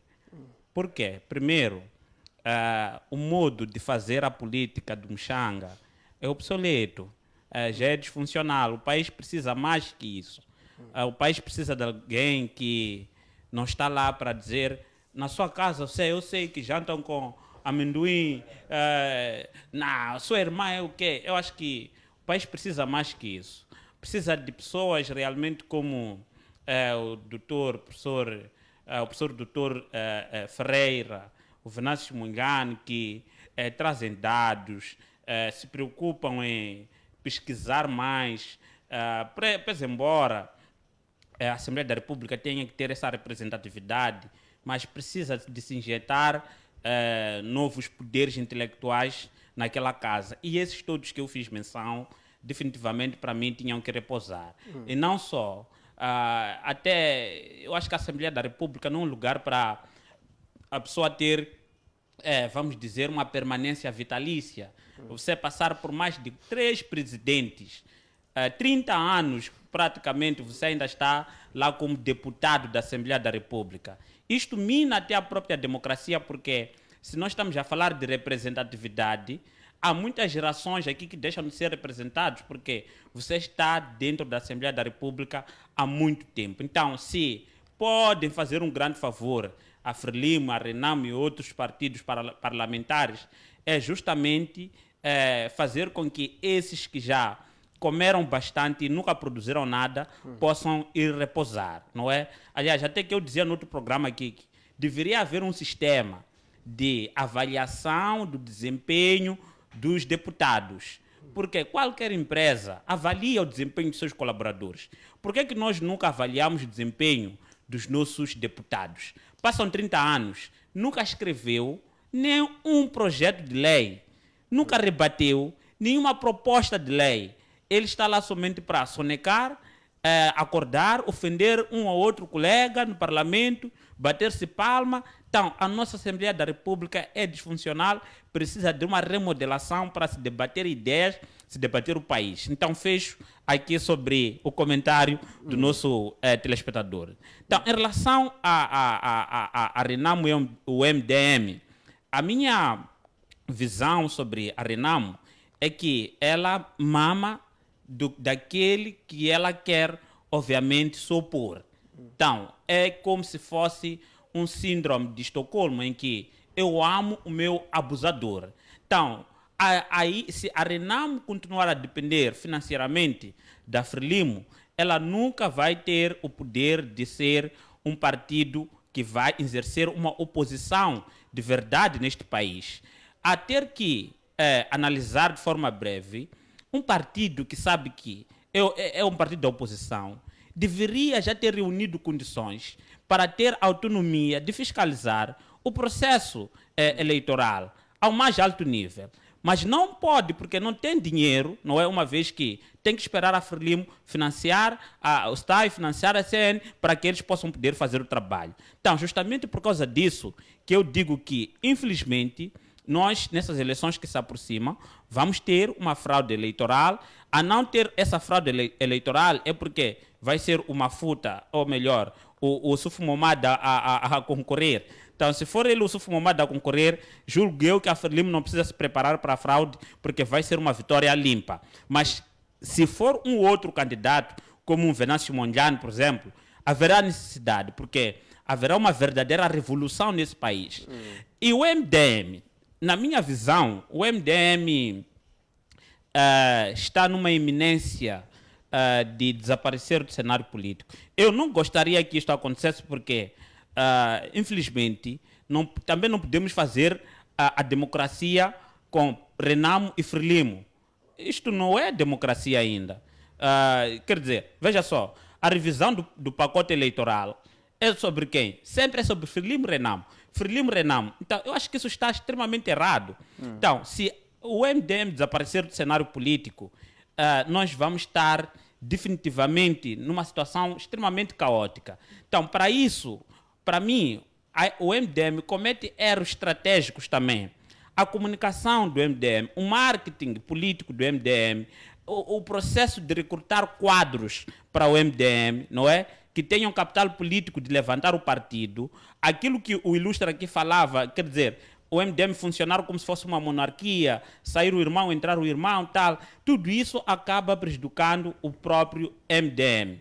Por quê? Primeiro, o modo de fazer a política do Muxanga é obsoleto, já é disfuncional. O país precisa mais que isso. O país precisa de alguém que não está lá para dizer: na sua casa eu sei que jantam com amendoim, sua irmã é o quê? Eu acho que o país precisa mais que isso. Precisa de pessoas realmente como o professor doutor Ferreira, o Venâncio Mungano, que trazem dados, se preocupam em pesquisar mais, pois embora a Assembleia da República tenha que ter essa representatividade, mas precisa de se injetar novos poderes intelectuais naquela casa. E esses todos que eu fiz menção, definitivamente para mim tinham que repousar. E não só, até eu acho que a Assembleia da República não é um lugar para a pessoa ter, vamos dizer, uma permanência vitalícia. Você passar por mais de 3 presidentes, 30 anos praticamente, você ainda está lá como deputado da Assembleia da República. Isto mina até a própria democracia, porque se nós estamos a falar de representatividade, há muitas gerações aqui que deixam de ser representados, porque você está dentro da Assembleia da República há muito tempo. Então, se podem fazer um grande favor a Frelimo, a Renamo e outros partidos parlamentares, é justamente fazer com que esses que já comeram bastante e nunca produziram nada possam ir repousar, não é? Aliás, até que eu dizia no outro programa aqui que deveria haver um sistema de avaliação do desempenho dos deputados, porque qualquer empresa avalia o desempenho dos seus colaboradores. Por que nós nunca avaliamos o desempenho dos nossos deputados? Passam 30 anos, nunca escreveu nenhum projeto de lei, nunca rebateu nenhuma proposta de lei. Ele está lá somente para sonecar, acordar, ofender um ou outro colega no parlamento, bater-se palma. Então, a nossa Assembleia da República é disfuncional, precisa de uma remodelação para se debater ideias, se debater o país. Então, fecho aqui sobre o comentário do nosso telespectador. Então, em relação a Renamo e o MDM, a minha visão sobre a Renamo é que ela mama daquele que ela quer, obviamente, se opor. Então, é como se fosse um síndrome de Estocolmo, em que eu amo o meu abusador. Então, aí, se a Renamo continuar a depender financeiramente da Frelimo, ela nunca vai ter o poder de ser um partido que vai exercer uma oposição de verdade neste país. A ter que analisar de forma breve, um partido que sabe que é um partido da oposição deveria já ter reunido condições para ter autonomia de fiscalizar o processo eleitoral ao mais alto nível. Mas não pode, porque não tem dinheiro, não é? Uma vez que tem que esperar a Frelimo financiar, o STAI financiar a CN, para que eles possam poder fazer o trabalho. Então, justamente por causa disso, que eu digo que, infelizmente, nós, nessas eleições que se aproximam, vamos ter uma fraude eleitoral. A não ter essa fraude eleitoral é porque vai ser uma futa, ou melhor, o Sufo Momada a concorrer. Então, se for ele o Sufo Momada a concorrer, julgo eu que a Frelimo não precisa se preparar para a fraude, porque vai ser uma vitória limpa. Mas, se for um outro candidato, como um Venâncio Mondlane, por exemplo, haverá necessidade, porque haverá uma verdadeira revolução nesse país. E o MDM, na minha visão, o MDM está numa iminência de desaparecer do cenário político. Eu não gostaria que isto acontecesse porque, infelizmente, também não podemos fazer a democracia com Renamo e Frelimo. Isto não é democracia ainda. Quer dizer, veja só, a revisão do pacote eleitoral é sobre quem? Sempre é sobre Frelimo e Renamo. Frelimo e Renamo. Então, eu acho que isso está extremamente errado. Então, se o MDM desaparecer do cenário político, nós vamos estar definitivamente numa situação extremamente caótica. Então, para isso, para mim, o MDM comete erros estratégicos também. A comunicação do MDM, o marketing político do MDM, o processo de recrutar quadros para o MDM, não é? Que tenham capital político de levantar o partido. Aquilo que o Ilustre aqui falava, quer dizer, o MDM funcionar como se fosse uma monarquia, sair o irmão, entrar o irmão, tal. Tudo isso acaba prejudicando o próprio MDM.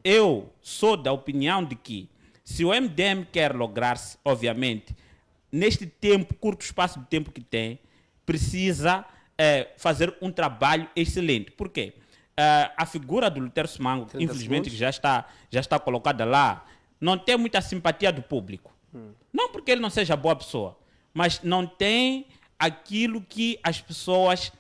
Eu sou da opinião de que, se o MDM quer lograr-se, obviamente, neste tempo, curto espaço de tempo que tem, precisa fazer um trabalho excelente. Por quê? A figura do Lutero Simango, infelizmente, que já está colocada lá, não tem muita simpatia do público. Não porque ele não seja boa pessoa, mas não tem aquilo que as pessoas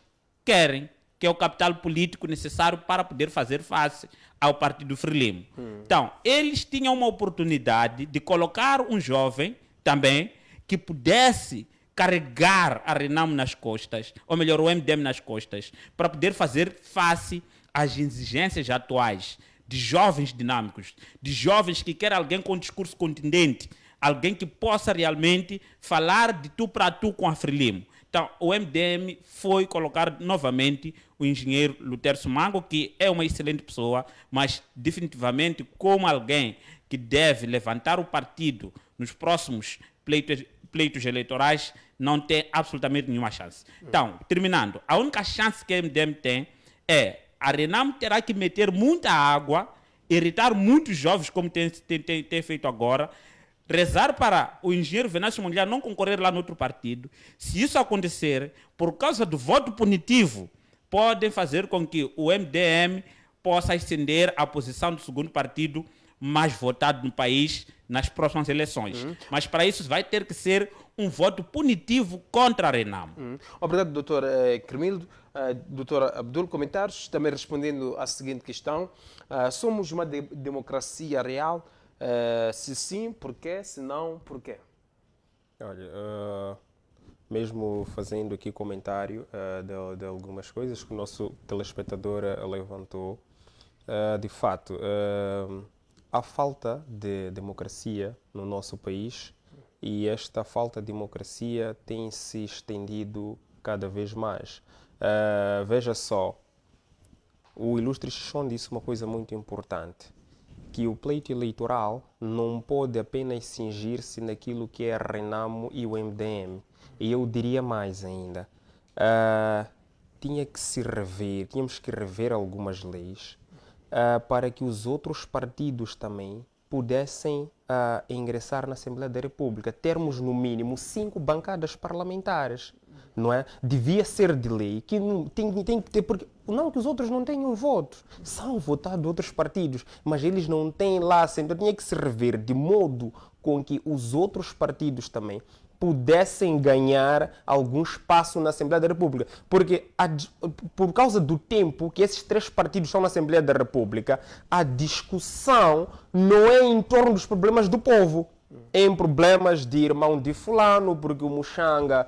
querem, que é o capital político necessário para poder fazer face ao partido Frelimo. Então, eles tinham uma oportunidade de colocar um jovem também que pudesse carregar a Renamo nas costas, ou melhor, o MDM nas costas, para poder fazer face às exigências atuais de jovens dinâmicos, de jovens que querem alguém com discurso contundente, alguém que possa realmente falar de tu para tu com a Frelimo. Então, o MDM foi colocar novamente o engenheiro Lutero Simango, que é uma excelente pessoa, mas definitivamente como alguém que deve levantar o partido nos próximos pleitos eleitorais, não tem absolutamente nenhuma chance. Então, terminando, a única chance que o MDM tem é a Renamo terá que meter muita água, irritar muitos jovens, como tem feito agora, rezar para o engenheiro Venâncio Mondlane não concorrer lá no outro partido. Se isso acontecer, por causa do voto punitivo, podem fazer com que o MDM possa ascender à posição do segundo partido mais votado no país nas próximas eleições. Mas para isso vai ter que ser um voto punitivo contra a Renamo. Obrigado, doutor Cremildo. Doutor Abdul, comentários? Também respondendo à seguinte questão. Somos uma democracia real? Se sim, por quê? Se não, por quê? Olha, mesmo fazendo aqui comentário de algumas coisas que o nosso telespectador levantou, de fato, há falta de democracia no nosso país e esta falta de democracia tem se estendido cada vez mais. Veja só, o Ilustre Chichon disse uma coisa muito importante, que o pleito eleitoral não pode apenas cingir-se naquilo que é a Renamo e o MDM. E eu diria mais ainda, tínhamos que rever algumas leis para que os outros partidos também pudessem ingressar na Assembleia da República. Termos, no mínimo, 5 bancadas parlamentares, não é? Devia ser de lei, que tem que ter, porque não que os outros não tenham votos, são votados outros partidos, mas eles não têm lá, então tinha que se rever de modo com que os outros partidos também pudessem ganhar algum espaço na Assembleia da República. Porque, por causa do tempo que esses 3 partidos estão na Assembleia da República, a discussão não é em torno dos problemas do povo. em problemas de irmão de fulano, porque o Muxanga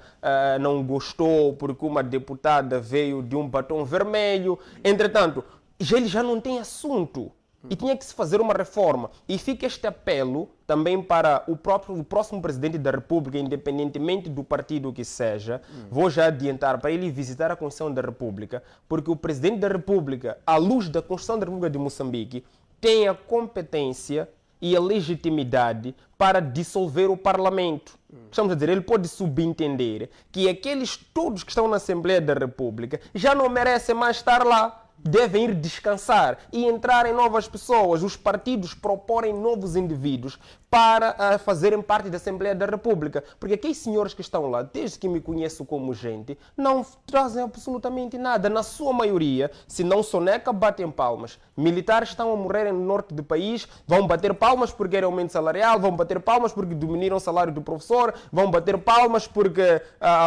não gostou, porque uma deputada veio de um batom vermelho. Entretanto, ele já não tem assunto. E tinha que se fazer uma reforma. E fica este apelo também para o próximo presidente da República, independentemente do partido que seja. Vou já adiantar para ele visitar a Constituição da República, porque o presidente da República, à luz da Constituição da República de Moçambique, tem a competência e a legitimidade para dissolver o Parlamento. Estamos a dizer, ele pode subentender que aqueles todos que estão na Assembleia da República já não merecem mais estar lá. Devem ir descansar e entrar em novas pessoas. Os partidos proporem novos indivíduos para fazerem parte da Assembleia da República. Porque aqueles senhores que estão lá, desde que me conheço como gente, não trazem absolutamente nada. Na sua maioria, se não soneca, batem palmas. Militares estão a morrer no norte do país, vão bater palmas porque querem aumento salarial, vão bater palmas porque diminuíram o salário do professor, vão bater palmas porque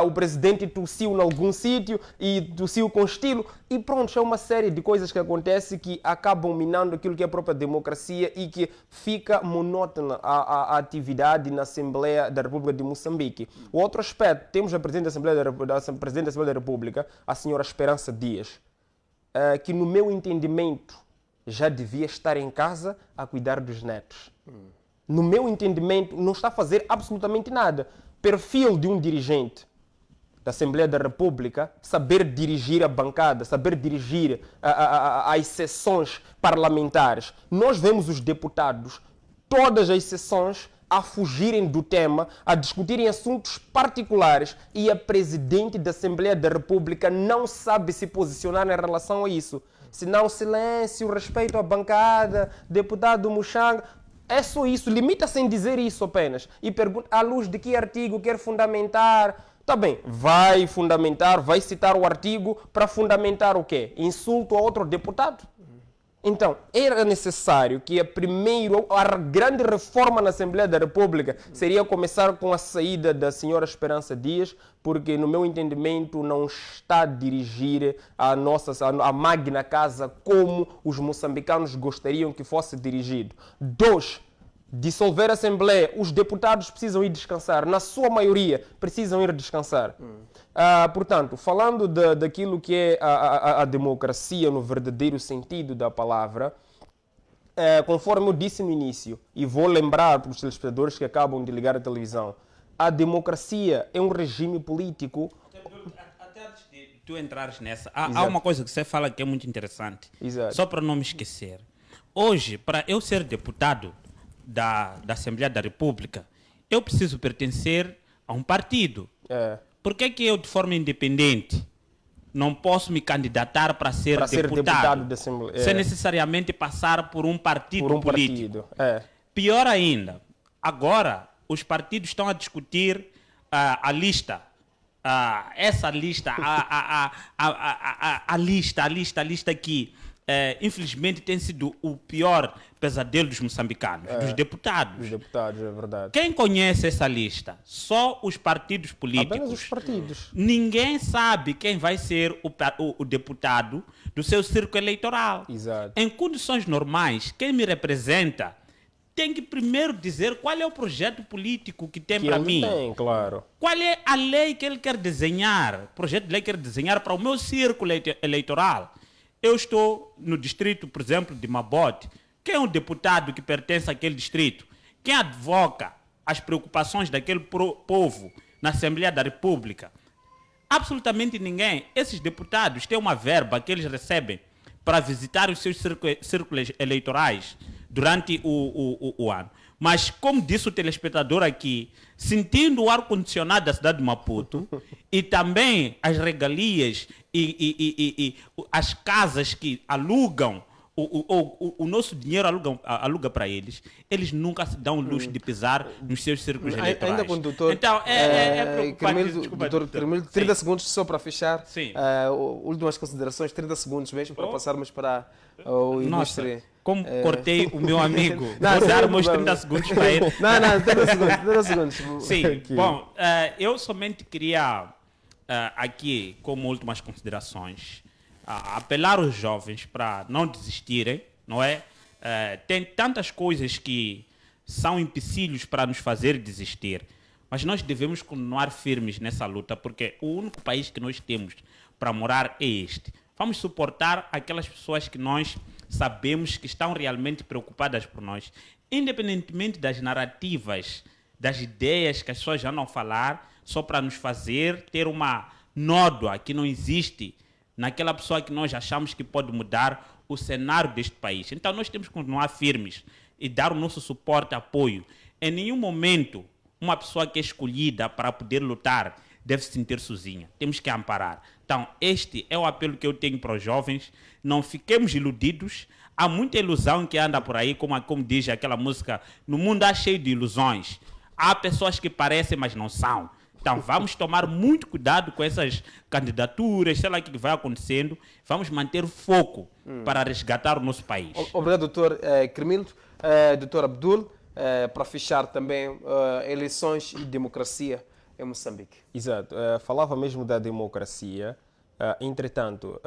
o presidente tossiu em algum sítio e tossiu com estilo. E pronto, é uma série de coisas que acontecem que acabam minando aquilo que é a própria democracia e que fica monótona a atividade na Assembleia da República de Moçambique. O outro aspecto, temos a Presidente da Assembleia da República, a senhora Esperança Dias, que no meu entendimento já devia estar em casa a cuidar dos netos. No meu entendimento, não está a fazer absolutamente nada. Perfil de um dirigente da Assembleia da República, saber dirigir a bancada, saber dirigir as sessões parlamentares. Nós vemos os deputados, todas as sessões, a fugirem do tema, a discutirem assuntos particulares e a Presidente da Assembleia da República não sabe se posicionar em relação a isso. Senão silêncio, respeito à bancada, deputado Muxanga. É só isso, limita-se em dizer isso apenas. E pergunta à luz de que artigo quer fundamentar. Tá bem, vai fundamentar, vai citar o artigo para fundamentar o quê? Insulto a outro deputado? Então, era necessário que a grande reforma na Assembleia da República seria começar com a saída da senhora Esperança Dias, porque, no meu entendimento, não está a dirigir a magna casa como os moçambicanos gostariam que fosse dirigido. 2. Dissolver a Assembleia, os deputados precisam ir descansar, na sua maioria precisam ir descansar. Portanto, falando daquilo que é a democracia no verdadeiro sentido da palavra, conforme eu disse no início, e vou lembrar para os telespectadores que acabam de ligar a televisão, a democracia é um regime político. Até antes de tu entrares nessa, há uma coisa que você fala que é muito interessante. Exato. Só para não me esquecer. Hoje, para eu ser deputado da Assembleia da República, eu preciso pertencer a um partido. Por que eu, de forma independente, não posso me candidatar para ser deputado da Assembleia? Sem necessariamente passar por um partido político. Pior ainda, agora os partidos estão a discutir a lista. Essa lista, a lista que infelizmente tem sido o pior pesadelo dos moçambicanos, dos deputados. Dos deputados, é verdade. Quem conhece essa lista? Só os partidos políticos. Apenas os partidos. Ninguém sabe quem vai ser o deputado do seu círculo eleitoral. Exato. Em condições normais, quem me representa tem que primeiro dizer qual é o projeto político que tem para mim. Tem, claro. Qual é a lei que ele quer desenhar, projeto de lei que ele quer desenhar para o meu círculo eleitoral. Eu estou no distrito, por exemplo, de Mabote. Quem é o deputado que pertence àquele distrito? Quem advoca as preocupações daquele povo na Assembleia da República? Absolutamente ninguém. Esses deputados têm uma verba que eles recebem para visitar os seus círculos eleitorais durante o ano. Mas, como disse o telespectador aqui, sentindo o ar-condicionado da cidade de Maputo e também as regalias e as casas que alugam, o nosso dinheiro aluga para eles, eles nunca se dão o luxo de pisar nos seus círculos eleitorais. Ainda com o doutor, então, é preocupante. Doutor Carmelo, 30 segundos só para fechar. Sim. Últimas considerações, 30 segundos mesmo, para passarmos para o ilustre. Nossa, como cortei o meu amigo, vou dar meus 30 segundos para ele. Não, 30 segundos. Sim, bom, eu somente queria aqui, como últimas considerações, apelar aos jovens para não desistirem, não é? Tem tantas coisas que são empecilhos para nos fazer desistir. Mas nós devemos continuar firmes nessa luta, porque o único país que nós temos para morar é este. Vamos suportar aquelas pessoas que nós sabemos que estão realmente preocupadas por nós, independentemente das narrativas, das ideias que as pessoas já não falar, só para nos fazer ter uma nódoa que não existe naquela pessoa que nós achamos que pode mudar o cenário deste país. Então nós temos que continuar firmes e dar o nosso suporte, apoio. Em nenhum momento uma pessoa que é escolhida para poder lutar deve se sentir sozinha. Temos que amparar. Então este é o apelo que eu tenho para os jovens. Não fiquemos iludidos. Há muita ilusão que anda por aí, como diz aquela música, no mundo há cheio de ilusões. Há pessoas que parecem, mas não são. Então vamos tomar muito cuidado com essas candidaturas, sei lá o que vai acontecendo. Vamos manter o foco para resgatar o nosso país. Obrigado, doutor Cremildo. Doutor Abdul, para fechar também, eleições e democracia em Moçambique. Exato. Falava mesmo da democracia. Entretanto,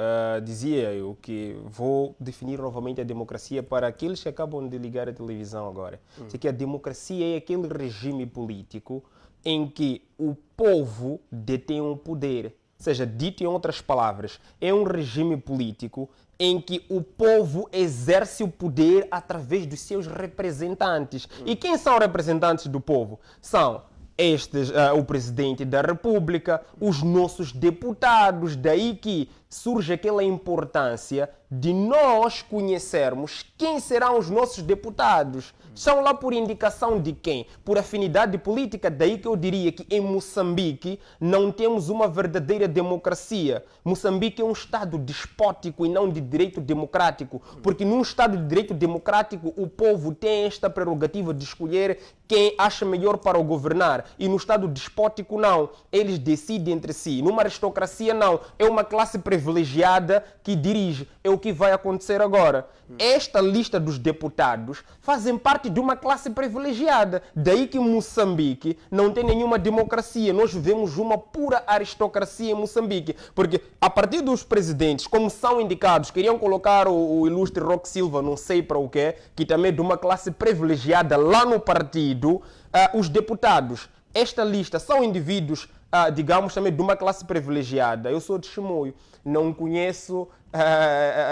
dizia eu que vou definir novamente a democracia para aqueles que acabam de ligar a televisão agora. Que a democracia é aquele regime político em que o povo detém um poder. Ou seja, dito em outras palavras, é um regime político em que o povo exerce o poder através dos seus representantes. E quem são os representantes do povo? São o presidente da República, os nossos deputados. Daí que surge aquela importância de nós conhecermos quem serão os nossos deputados. São lá por indicação de quem? Por afinidade política. Daí que eu diria que em Moçambique não temos uma verdadeira democracia. Moçambique é um Estado despótico e não de direito democrático. Porque num Estado de direito democrático o povo tem esta prerrogativa de escolher quem acha melhor para o governar. E no Estado despótico não. Eles decidem entre si. Numa aristocracia não. É uma classe privilegiada que dirige. É o que vai acontecer agora. Esta lista dos deputados fazem parte de uma classe privilegiada. Daí que Moçambique não tem nenhuma democracia. Nós vivemos uma pura aristocracia em Moçambique. Porque a partir dos presidentes, como são indicados, queriam colocar o ilustre Roque Silva, não sei para o quê, que também é de uma classe privilegiada lá no partido, os deputados. Esta lista são indivíduos, digamos, também de uma classe privilegiada. Eu sou de Chimoio. Não conheço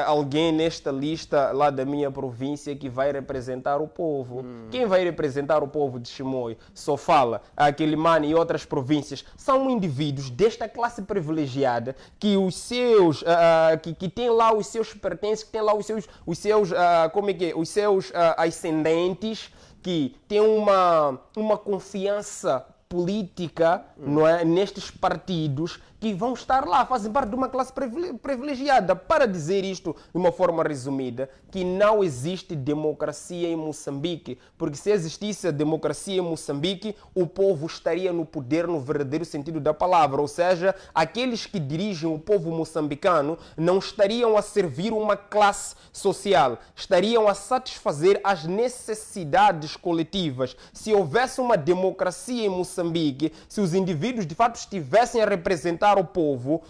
alguém nesta lista lá da minha província que vai representar o povo. Quem vai representar o povo de Chimoio? Só fala Quelimane e outras províncias. São indivíduos desta classe privilegiada que os seus que têm lá os seus pertences, que têm lá os seus ascendentes, que têm uma confiança política, não é, nestes partidos que vão estar lá, fazem parte de uma classe privilegiada. Para dizer isto de uma forma resumida, que não existe democracia em Moçambique, porque se existisse a democracia em Moçambique, o povo estaria no poder no verdadeiro sentido da palavra, ou seja, aqueles que dirigem o povo moçambicano não estariam a servir uma classe social, estariam a satisfazer as necessidades coletivas. Se houvesse uma democracia em Moçambique, se os indivíduos de fato estivessem a representar o povo,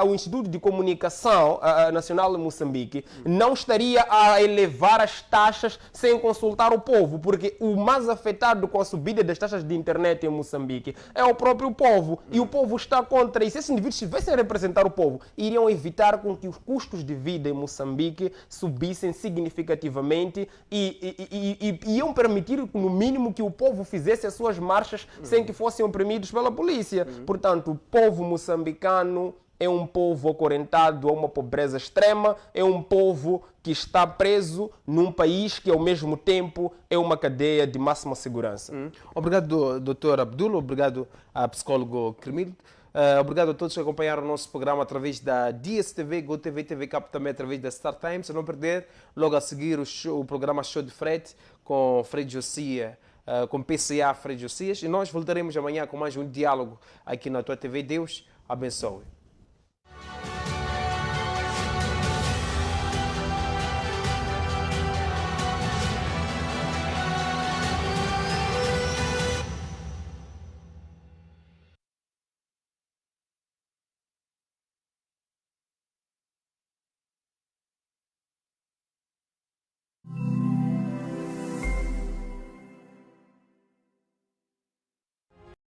o Instituto de Comunicação Nacional de Moçambique não estaria a elevar as taxas sem consultar o povo, porque o mais afetado com a subida das taxas de internet em Moçambique é o próprio povo, e o povo está contra isso. Se esses indivíduos estivessem a representar o povo, iriam evitar com que os custos de vida em Moçambique subissem significativamente e iam permitir, no mínimo, que o povo fizesse as suas marchas sem que fossem oprimidos pela polícia. Portanto, o povo moçambicano é um povo acorrentado a uma pobreza extrema, é um povo que está preso num país que, ao mesmo tempo, é uma cadeia de máxima segurança. Obrigado, Dr. Abdul, obrigado ao psicólogo Cremildo. Obrigado a todos que acompanharam o nosso programa através da DSTV, GoTV, TV Cap, também através da Star Times. A não perder, logo a seguir o programa Show de Frete com Frei Josia, com PCA Frei Josias. E nós voltaremos amanhã com mais um diálogo aqui na tua TV. Deus abençoe.